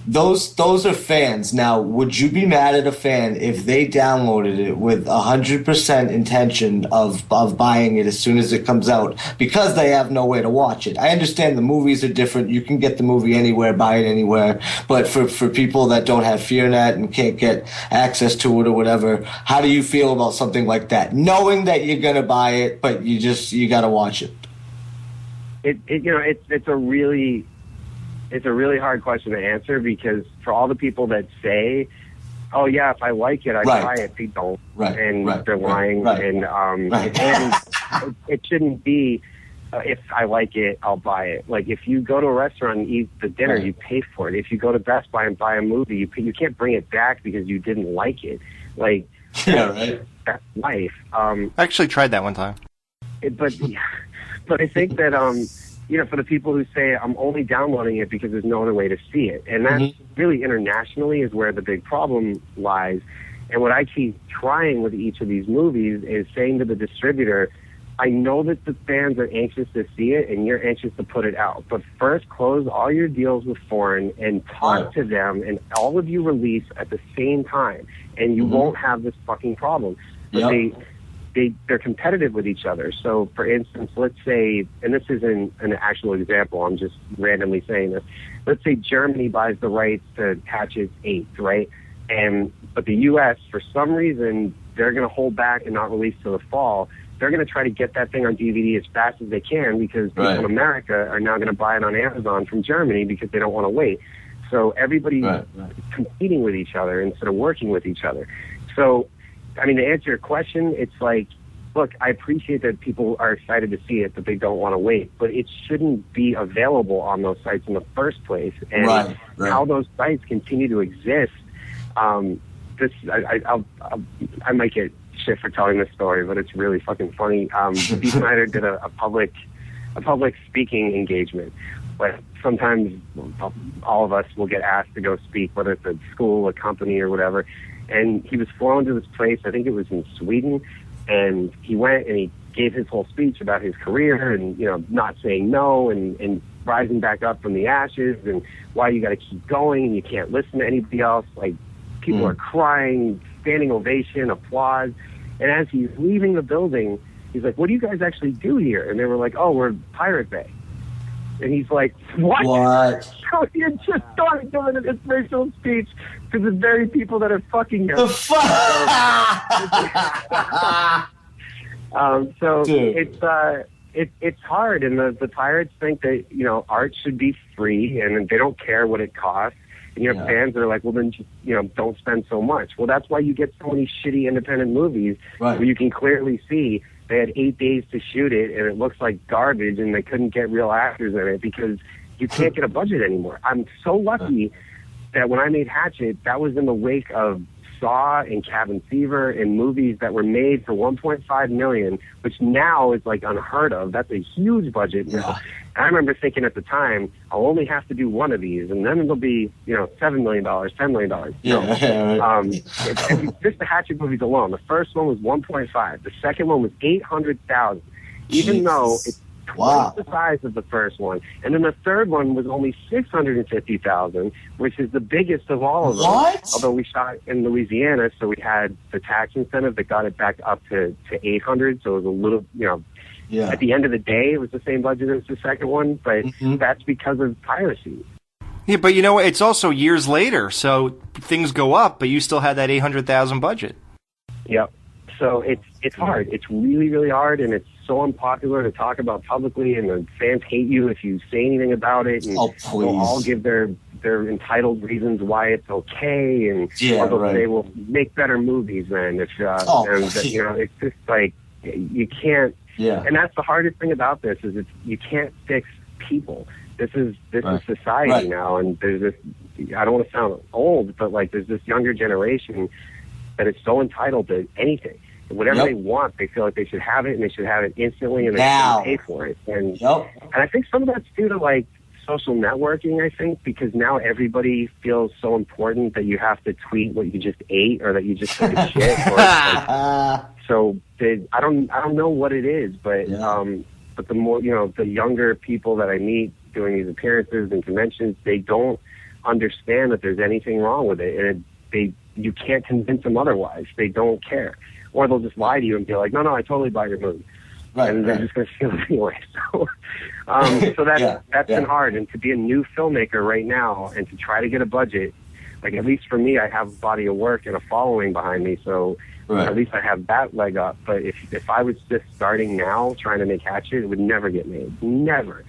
those are fans. Now, would you be mad at a fan if they downloaded it with 100% intention of buying it as soon as it comes out, because they have no way to watch it? I understand the movies are different. You can get the movie anywhere, buy it anywhere. But for people that don't have Fearnet and can't get access to it or whatever, how do you feel about something like that? Knowing that you're going to buy it, but you got to watch it. It's a really hard question to answer, because for all the people that say, oh yeah, if I like it, I buy it, they don't. They're lying. And it shouldn't be, if I like it, I'll buy it. Like, if you go to a restaurant and eat the dinner, you pay for it. If you go to Best Buy and buy a movie, you can't bring it back because you didn't like it. Like, that's life. I actually tried that one time. But I think that, for the people who say I'm only downloading it because there's no other way to see it, and that's really internationally is where the big problem lies. And what I keep trying with each of these movies is saying to the distributor, I know that the fans are anxious to see it and you're anxious to put it out, but first close all your deals with foreign and talk to them, and all of you release at the same time, and you won't have this fucking problem. But they're competitive with each other. So, for instance, let's say, and this isn't an actual example, I'm just randomly saying this. Let's say Germany buys the rights to Hatchet 8, right? But the U.S., for some reason, they're going to hold back and not release till the fall. They're going to try to get that thing on DVD as fast as they can because people in America are now going to buy it on Amazon from Germany because they don't want to wait. So everybody's competing with each other instead of working with each other. So, I mean, to answer your question, it's like, look, I appreciate that people are excited to see it, but they don't want to wait. But it shouldn't be available on those sites in the first place. And how those sites continue to exist, I might get shit for telling this story, but it's really fucking funny. Dee Snider did a public speaking engagement. But sometimes all of us will get asked to go speak, whether it's a school, a company, or whatever. And he was flown to this place, I think it was in Sweden, and he went and he gave his whole speech about his career and, you know, not saying no and rising back up from the ashes and why you got to keep going and you can't listen to anybody else. Like, people are crying, standing ovation, applause. And as he's leaving the building, he's like, what do you guys actually do here? And they were like, oh, we're Pirate Bay. And he's like, what? So he had just started doing an inspirational speech to the very people that are fucking him. So it's hard, and the pirates think that, you know, art should be free, and they don't care what it costs. And you have fans that are like, well, then just, you know, don't spend so much. Well, that's why you get so many shitty independent movies where you can clearly see they had 8 days to shoot it, and it looks like garbage, and they couldn't get real actors in it because you can't get a budget anymore. I'm so lucky that when I made Hatchet, that was in the wake of Saw and Cabin Fever and movies that were made for $1.5 million, which now is like unheard of. That's a huge budget now. And I remember thinking at the time, I'll only have to do one of these, and then it'll be, you know, $7 million, $10 million. Just the Hatchet movies alone, the first one was 1.5, the second one was 800,000, even though it's twice the size of the first one. And then the third one was only 650,000, which is the biggest of all of them. Although we shot in Louisiana, so we had the tax incentive that got it back up to 800, so it was a little, you know, at the end of the day, it was the same budget as the second one, but that's because of piracy. Yeah, but you know, it's also years later, so things go up, but you still had that 800,000 budget. Yep. So it's hard. It's really, really hard, and it's so unpopular to talk about publicly, and the fans hate you if you say anything about it, and they'll all give their entitled reasons why it's okay, and they will make better movies then. If you know, it's just like you can't. Yeah. And that's the hardest thing about this is you can't fix people. This is society now, and there's this. I don't want to sound old, but like there's this younger generation that is so entitled to anything. Whatever they want, they feel like they should have it, and they should have it instantly, and they should pay for it. And I think some of that's due to like social networking. I think because now everybody feels so important that you have to tweet what you just ate or that you just took a shit. So I don't know what it is, but the more, you know, the younger people that I meet doing these appearances and conventions, they don't understand that there's anything wrong with it, and you can't convince them otherwise. They don't care, or they'll just lie to you and be like, no, I totally buy your movie, and they're just going to steal it anyway. So that's been hard, and to be a new filmmaker right now and to try to get a budget, like at least for me, I have a body of work and a following behind me, so. At least I have that leg up. But if I was just starting now trying to make Hatchet, it would never get made. Never.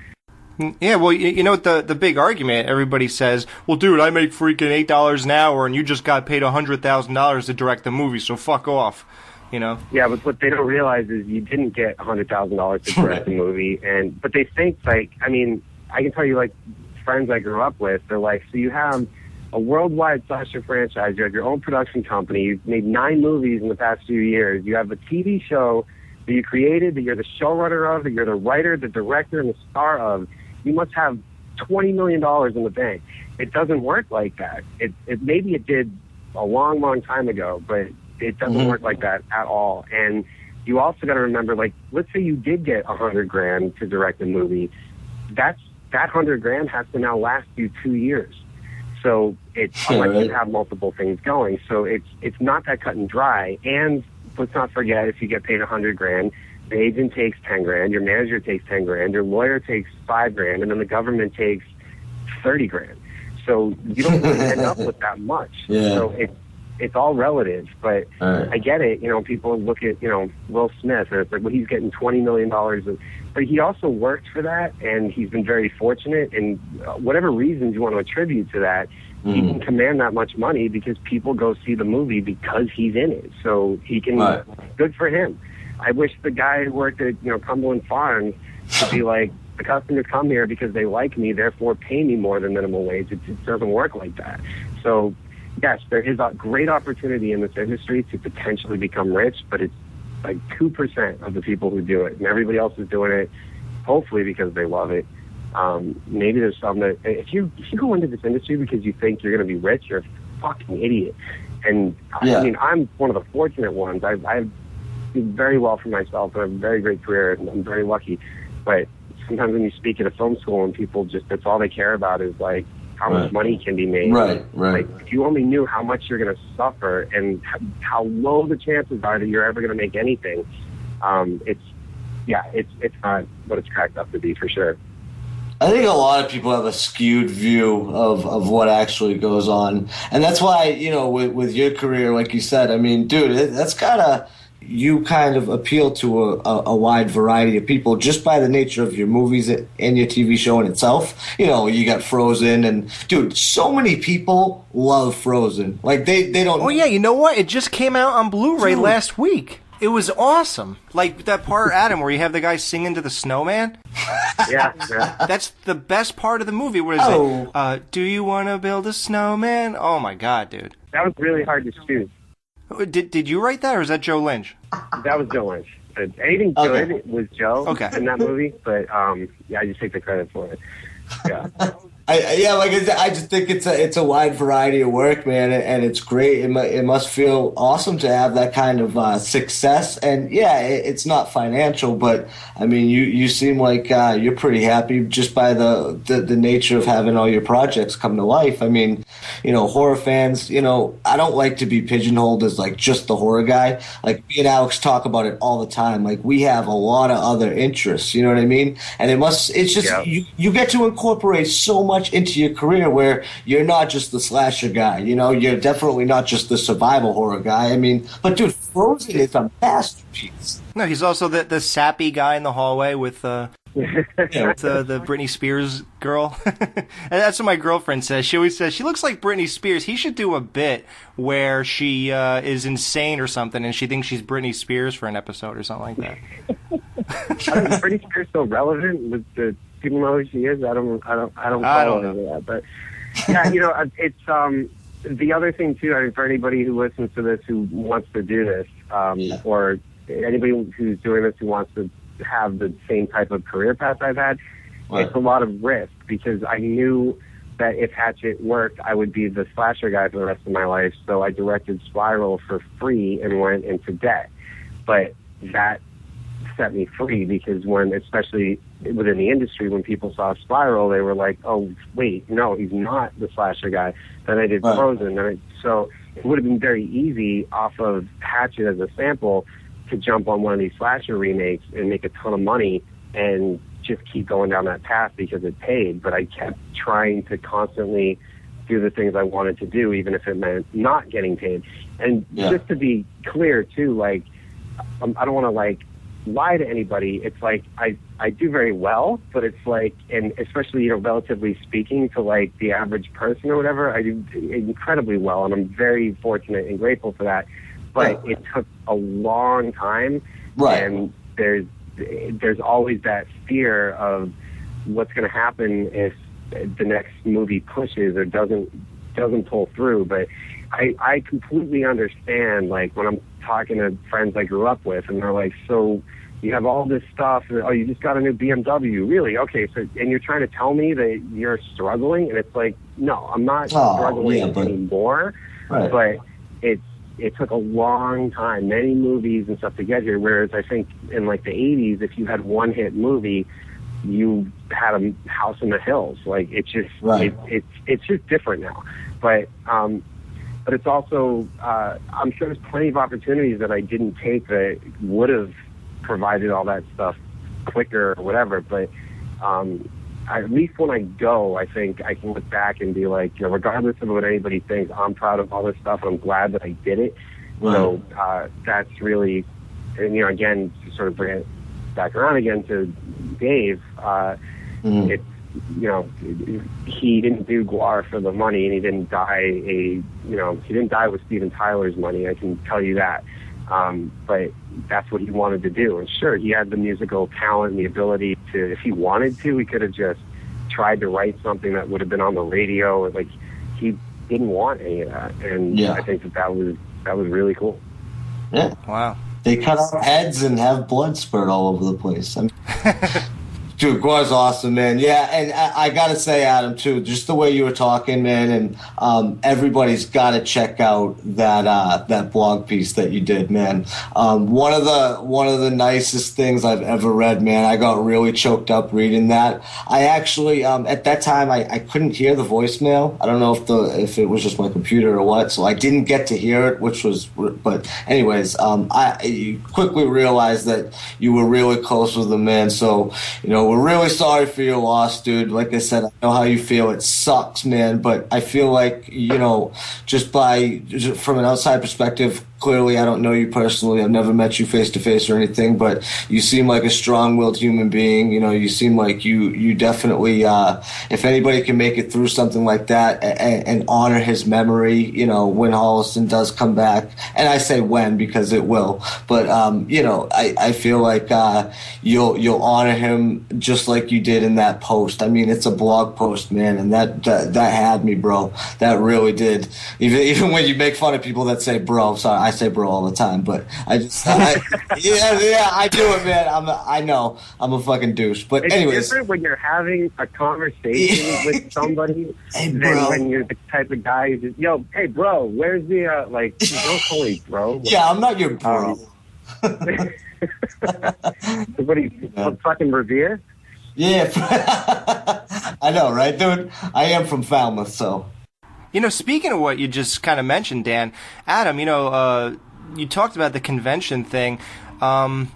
Yeah, well, you know what the big argument, everybody says, well, dude, I make freaking $8 an hour and you just got paid $100,000 to direct the movie, so fuck off, you know? Yeah, but what they don't realize is you didn't get $100,000 to direct the movie. But they think, like, I mean, I can tell you, like, friends I grew up with, they're like, so you have a worldwide slasher franchise, you have your own production company, you've made 9 movies in the past few years, you have a TV show that you created, that you're the showrunner of, that you're the writer, the director, and the star of. You must have $20 million in the bank. It doesn't work like that. Maybe it did a long, long time ago, but it doesn't work like that at all. And you also got to remember, like, let's say you did get $100,000 to direct a movie. That $100,000 has to now last you 2 years. So it's unless you have multiple things going. So it's not that cut and dry. And let's not forget, if you get paid $100,000, the agent takes $10,000, your manager takes $10,000, your lawyer takes $5,000, and then the government takes $30,000. So you don't really end up with that much. Yeah. So it's all relative, but I get it. You know, people look at, you know, Will Smith, and it's like, well, he's getting $20 million. But he also worked for that, and he's been very fortunate. And whatever reasons you want to attribute to that, he can command that much money because people go see the movie because he's in it. So he can, good for him. I wish the guy who worked at, you know, Cumberland Farms could be like, the customers come here because they like me, therefore pay me more than minimum wage. It doesn't work like that. So, yes, there is a great opportunity in this industry to potentially become rich, but it's like 2% of the people who do it, and everybody else is doing it, hopefully because they love it. Maybe there's some that if you go into this industry because you think you're going to be rich, you're a fucking idiot. And I mean, I'm one of the fortunate ones. I've done very well for myself, and I have a very great career, and I'm very lucky. But sometimes when you speak at a film school and people just, that's all they care about is like how much money can be made. Right. Like, if you only knew how much you're going to suffer and how low the chances are that you're ever going to make anything, it's not what it's cracked up to be, for sure. I think a lot of people have a skewed view of what actually goes on. And that's why, you know, with your career, like you said, I mean, dude, that's gotta, you kind of appeal to a wide variety of people just by the nature of your movies and your TV show in itself. You know, you got Frozen, and dude, so many people love Frozen. Like they don't. Oh yeah, you know what? It just came out on Blu-ray last week. It was awesome. Like that part, Adam, where you have the guy singing to the snowman. Yeah. That's the best part of the movie. What is it? Do you want to build a snowman? Oh my god, dude. That was really hard to shoot. Did you write that, or is that Joe Lynch? That was Joe Lynch. Anything good was Joe in that movie, but yeah, I just take the credit for it. Yeah. I just think it's a wide variety of work, man, and it's great. It must feel awesome to have that kind of success. And yeah, it's not financial, but I mean, you seem like you're pretty happy just by the nature of having all your projects come to life. I mean, you know, horror fans, you know, I don't like to be pigeonholed as like just the horror guy. Like me and Alex talk about it all the time. Like we have a lot of other interests, you know what I mean? And it's just you get to incorporate so much into your career where you're not just the slasher guy, you know, you're definitely not just the survival horror guy. I mean, but dude, Frozen is a masterpiece. No, he's also the sappy guy in the hallway with the Britney Spears girl. And that's what my girlfriend says. She always says she looks like Britney Spears. He should do a bit where she is insane or something, and she thinks she's Britney Spears for an episode or something like that. Is Britney Spears so relevant with the people know who she is? I don't follow that. But yeah, you know, it's the other thing too. I mean, for anybody who listens to this who wants to do this, or anybody who's doing this who wants to have the same type of career path I've had, it's a lot of risk, because I knew that if Hatchet worked, I would be the slasher guy for the rest of my life. So I directed Spiral for free and went into debt. But that set me free, because especially within the industry, when people saw Spiral, they were like, oh, wait, no, he's not the slasher guy. Then I did Frozen. So it would have been very easy off of Hatchet as a sample to jump on one of these slasher remakes and make a ton of money and just keep going down that path because it paid. But I kept trying to constantly do the things I wanted to do, even if it meant not getting paid. And just to be clear too, like, I don't want to like lie to anybody. It's like I do very well, but it's like, and especially, you know, relatively speaking to like the average person or whatever, I do incredibly well, and I'm very fortunate and grateful for that. But it took a long time, and there's always that fear of what's going to happen if the next movie pushes or doesn't pull through. But I completely understand, like, when I'm talking to friends I grew up with, and they're like, so you have all this stuff, and, oh, you just got a new BMW, really? Okay, so, and you're trying to tell me that you're struggling? And it's like, no, I'm not struggling anymore. Right. But it took a long time, many movies and stuff to get here. Whereas I think in like the 80s, if you had one hit movie, you had a house in the hills. Like it's just it's just different now. But it's also I'm sure there's plenty of opportunities that I didn't take that would have provided all that stuff quicker or whatever. But at least when I go, I think I can look back and be like, you know, regardless of what anybody thinks, I'm proud of all this stuff. I'm glad that I did it. Right. So that's really, and, you know, again, to sort of bring it back around again to Dave, it's, you know, he didn't do Gwar for the money, and he didn't die with Steven Tyler's money. I can tell you that. But that's what he wanted to do. And sure, he had the musical talent and the ability to, if he wanted to, he could have just tried to write something that would have been on the radio. Like, he didn't want any of that. And I think that was really cool. Yeah. Wow. They cut off heads and have blood spurt all over the place. I mean, dude, Gwar's awesome, man. Yeah, and I gotta say, Adam, too, just the way you were talking, man, and everybody's gotta check out that blog piece that you did, man. One of the nicest things I've ever read, man. I got really choked up reading that. I actually at that time I couldn't hear the voicemail. I don't know if it was just my computer or what, so I didn't get to hear it, but anyways, I quickly realized that you were really close with him, man. So, you know, we're really sorry for your loss, dude. Like I said, I know how you feel. It sucks, man. But I feel like, you know, just from an outside perspective, clearly I don't know you personally. I've never met you face to face or anything, but you seem like a strong-willed human being. You know, you seem like you definitely, if anybody can make it through something like that and honor his memory, you know, when Holliston does come back, and I say when because it will, but, you know, I feel like you'll honor him just like you did in that post. I mean, it's a blog post, man, and that had me, bro. That really did. Even when you make fun of people that say bro, sorry, I say bro all the time, but I do it, man. I know I'm a fucking douche, but it's anyways, different when you're having a conversation with somebody than when you're the type of guy who just, yo, hey bro, where's the like, don't call me bro. Yeah, I'm not your bro. What are you, fucking Revere? Yeah, I know, right, dude? I am from Falmouth, so. You know, speaking of what you just kind of mentioned, Dan, Adam, you know, you talked about the convention thing. I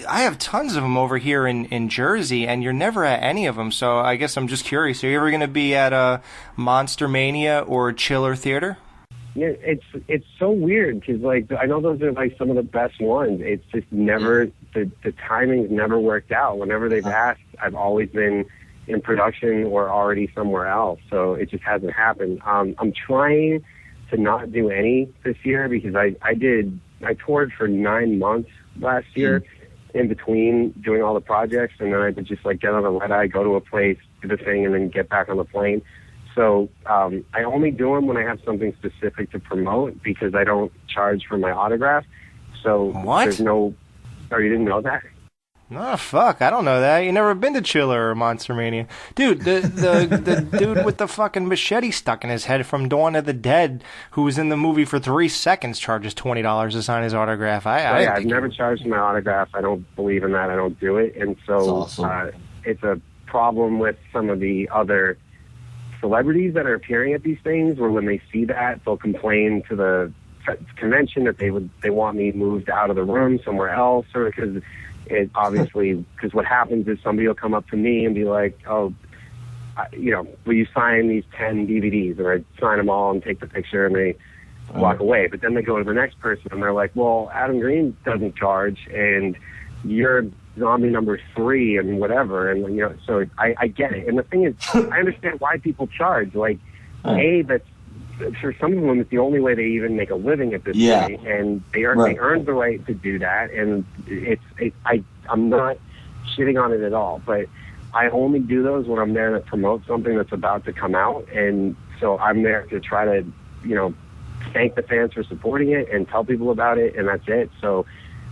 have tons of them over here in Jersey, and you're never at any of them. So I guess I'm just curious. Are you ever going to be at Monster Mania or Chiller Theater? Yeah, it's so weird because, like, I know those are like some of the best ones. It's just never the timing's never worked out. Whenever they've asked, I've always been in production or already somewhere else, so it just hasn't happened. I'm trying to not do any this year because I toured for 9 months last year in between doing all the projects, and then I would just like get on a red eye, go to a place, do the thing, and then get back on the plane. So I only do them when I have something specific to promote because I don't charge for my autograph. So there's no. Oh, you didn't know that? Oh, fuck, I don't know that. You never been to Chiller or Monster Mania. Dude, the dude with the fucking machete stuck in his head from Dawn of the Dead, who was in the movie for 3 seconds, charges $20 to sign his autograph. I've never charged my autograph. I don't believe in that. I don't do it. And so awesome. It's a problem with some of the other celebrities that are appearing at these things, where when they see that, they'll complain to the convention that they want me moved out of the room somewhere else, or because it obviously, because what happens is somebody will come up to me and be like, oh, you know, will you sign these 10 DVDs? Or I sign them all and take the picture, and they walk away. But then they go to the next person and they're like, well, Adam Green doesn't charge, and you're zombie number 3 and whatever. And, you know, so I get it. And the thing is, I understand why people charge. Like, that's, for some of them, it's the only way they even make a living at this point, and they earned the right to do that. And I'm not shitting on it at all, but I only do those when I'm there to promote something that's about to come out, and so I'm there to try to, you know, thank the fans for supporting it and tell people about it, and that's it. So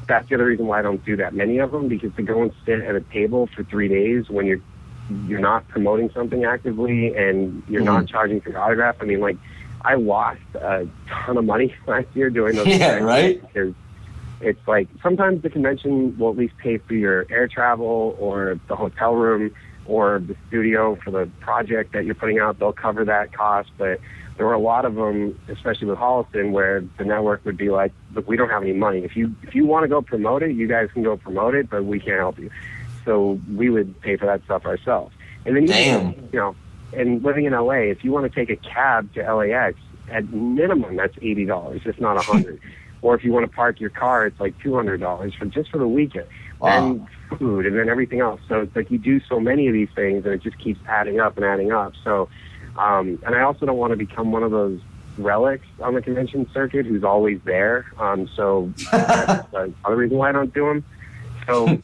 that's the other reason why I don't do that many of them, because to go and sit at a table for 3 days when you're not promoting something actively and you're not charging for your autograph. I mean, like, I lost a ton of money last year doing those. Yeah, right. Because it's like sometimes the convention will at least pay for your air travel or the hotel room or the studio for the project that you're putting out. They'll cover that cost, but there were a lot of them, especially with Holliston, where the network would be like, look, we don't have any money. If you want to go promote it, you guys can go promote it, but we can't help you. So we would pay for that stuff ourselves. And then and living in LA, if you want to take a cab to LAX, at minimum that's $80, if not $100. Or if you want to park your car, it's like $200 for the weekend. Wow. And food and then everything else. So it's like you do so many of these things and it just keeps adding up and adding up. So and I also don't want to become one of those relics on the convention circuit who's always there. So that's another reason why I don't do them. So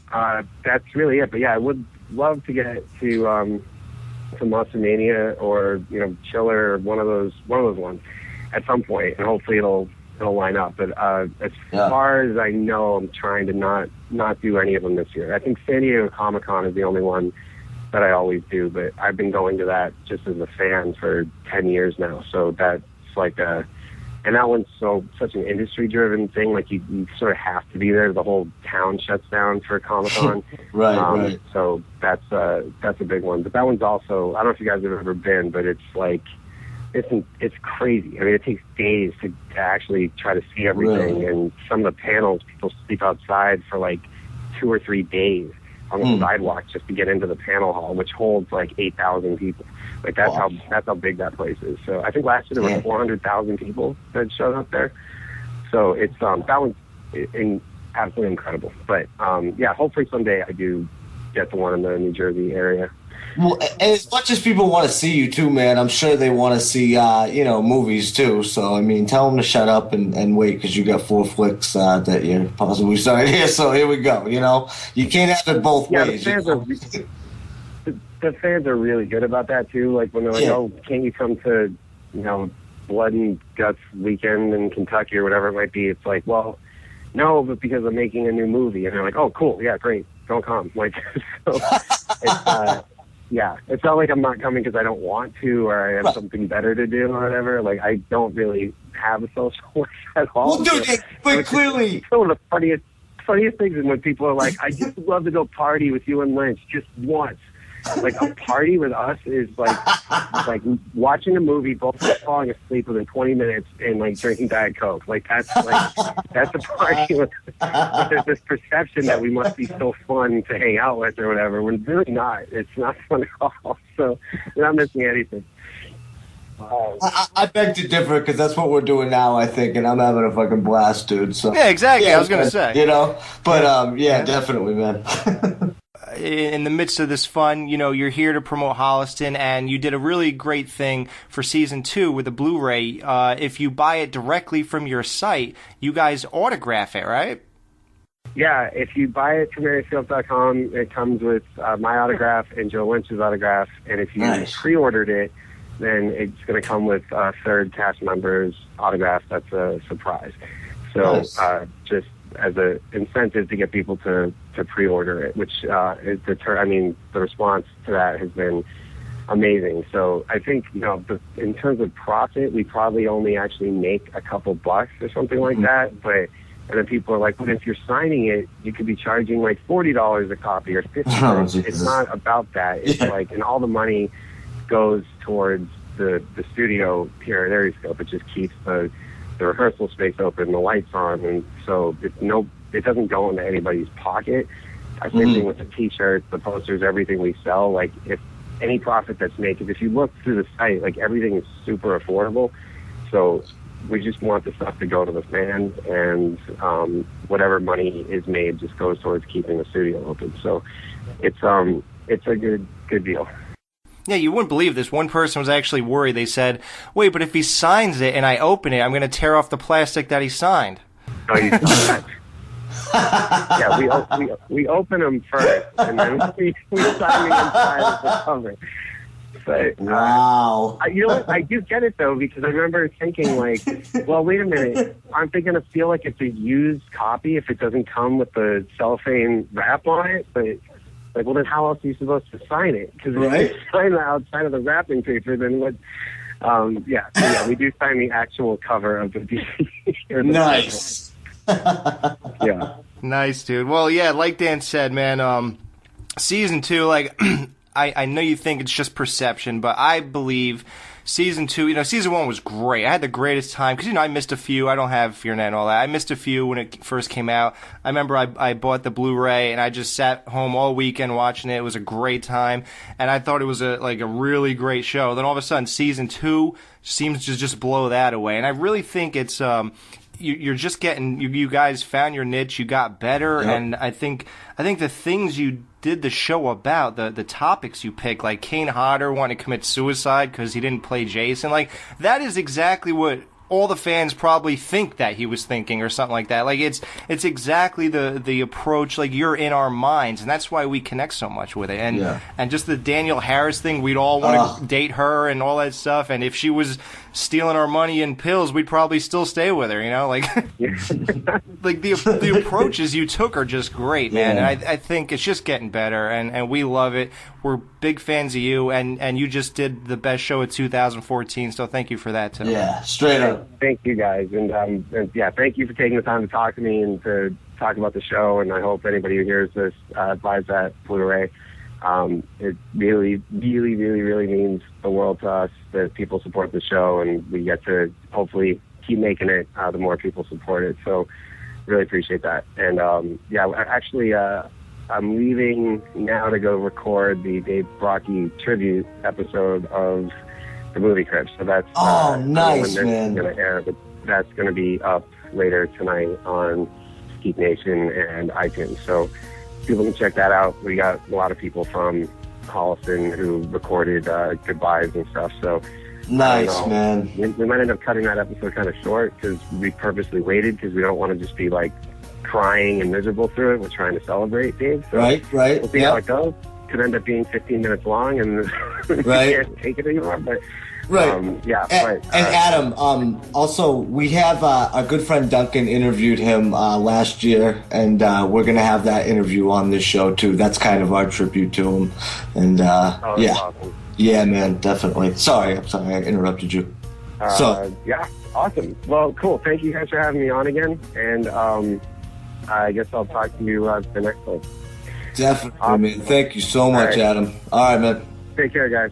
that's really it. But yeah, I would love to get to Musclemania or Chiller or one of those ones at some point, and hopefully it'll line up. But as far as I know, I'm trying to not do any of them this year. I think San Diego Comic-Con is the only one that I always do, but I've been going to that just as a fan for 10 years now. So that's like and that one's such an industry-driven thing. Like you sort of have to be there. The whole town shuts down for Comic-Con. Right. So that's a big one. But that one's also, I don't know if you guys have ever been, but it's like, it's crazy. I mean, it takes days to actually try to see everything. Really? And some of the panels, people sleep outside for like 2 or 3 days on the sidewalk just to get into the panel hall, which holds like 8,000 people. Like that's how big that place is. So I think last year there were 400,000 people that showed up there. So it's that one's absolutely incredible. But hopefully someday I do get the one in the New Jersey area. Well, and as much as people want to see you too, man, I'm sure they want to see movies too. So I mean, tell them to shut up and wait, because you got 4 flicks that you're possibly starting here. So here we go. You can't have it both ways. The fans are really good about that too. Like when they're like, "Oh, can you come to Blood and Guts weekend in Kentucky or whatever it might be?" It's like, well, no, but because I'm making a new movie, and they're like, "Oh, cool, yeah, great, don't come." Like, so it's it's not like I'm not coming because I don't want to or I have something better to do or whatever. Like I don't really have a social life at all. Well, dude, but clearly, some of the funniest things is when people are like, "I just would love to go party with you and Lynch just once." Like a party with us is like watching a movie, both falling asleep within 20 minutes and like drinking Diet Coke. Like that's a party. There's this perception that we must be so fun to hang out with or whatever. When it's really not. It's not fun at all. So you're not missing anything. I beg to differ, because that's what we're doing now, I think, and I'm having a fucking blast, dude. So yeah, exactly. I was gonna say, but definitely, man. In the midst of this fun, you're here to promote Holliston, and you did a really great thing for season 2 with the Blu-ray. If you buy it directly from your site, you guys autograph it, right? Yeah, if you buy it from AreaSales.com, it comes with my autograph and Joe Lynch's autograph, and if you pre-ordered it, then it's going to come with a third cast member's autograph. That's a surprise. So just as an incentive to get people to pre-order it, which is the response to that has been amazing. So I think, in terms of profit, we probably only actually make a couple bucks or something like that. And then people are like, well, if you're signing it, you could be charging like $40 a copy or $50. It's not about that. It's like, and all the money goes towards the studio here at Ariascope. It just keeps the rehearsal space open, the lights on, and so it doesn't go into anybody's pocket. Same thing with the T-shirts, the posters, everything we sell. Like, if any profit that's made, because if you look through the site, like, everything is super affordable. So we just want the stuff to go to the fans, and whatever money is made just goes towards keeping the studio open. So it's a good deal. Yeah, you wouldn't believe this. One person was actually worried. They said, wait, but if he signs it and I open it, I'm going to tear off the plastic that he signed. Oh, you saw that? Yeah, we open them first, and then we sign the inside of the cover. But, wow. You know what? I do get it, though, because I remember thinking, like, well, wait a minute. Aren't they going to feel like it's a used copy if it doesn't come with the cellophane wrap on it? But well, then how else are you supposed to sign it? Because if you sign the outside of the wrapping paper, then what? Yeah, we do sign the actual cover of the DVD. Nice. Yeah. Nice, dude. Well, yeah, like Dan said, man, season 2, like, I know you think it's just perception, but I believe season 2, season 1 was great. I had the greatest time because, I missed a few. I don't have Fearnet and all that. I missed a few when it first came out. I remember I bought the Blu-ray and I just sat home all weekend watching it. It was a great time, and I thought it was a really great show. Then all of a sudden, season 2 seems to just blow that away, and I really think it's you're just getting you guys found your niche. You got better, Yep. and I think the things you did the show about, the topics you picked, like Kane Hodder wanting to commit suicide because he didn't play Jason, like that is exactly what all the fans probably think that he was thinking or something like that. Like it's exactly the approach, like you're in our minds, and that's why we connect so much with it. And just the Danielle Harris thing, we'd all want to date her and all that stuff, and if she was stealing our money and pills, we'd probably still stay with her, like like the approaches you took are just great, man. Yeah. And I think it's just getting better, and we love it. We're big fans of you, and you just did the best show of 2014, so thank you for that too. Yeah, straight up. Thank you guys, and thank you for taking the time to talk to me and to talk about the show. And I hope anybody who hears this buys that Blu-ray. It really, really, really, really means the world to us that people support the show, and we get to hopefully keep making it the more people support it. So really appreciate that. And actually, I'm leaving now to go record the David Brockie tribute episode of the Movie Crib. So that's nice, man. Gonna air, but that's going to be up later tonight on Geek Nation and iTunes. So people can check that out. We got a lot of people from Holliston who recorded goodbyes and stuff. So nice, man. We might end up cutting that episode kind of short because we purposely waited because we don't want to just be like crying and miserable through it. We're trying to celebrate, Dave. So Right. We'll see how it goes. Could end up being 15 minutes long, and we can't take it anymore. But Right. And Adam, also, we have our good friend Duncan interviewed him last year, and we're going to have that interview on this show, too. That's kind of our tribute to him. And, awesome. Yeah, man, definitely. Sorry I interrupted you. Yeah, awesome. Well, cool. Thank you guys for having me on again, and I guess I'll talk to you the next one. Definitely, man. Thank you so much, Adam. All right, man. Take care, guys.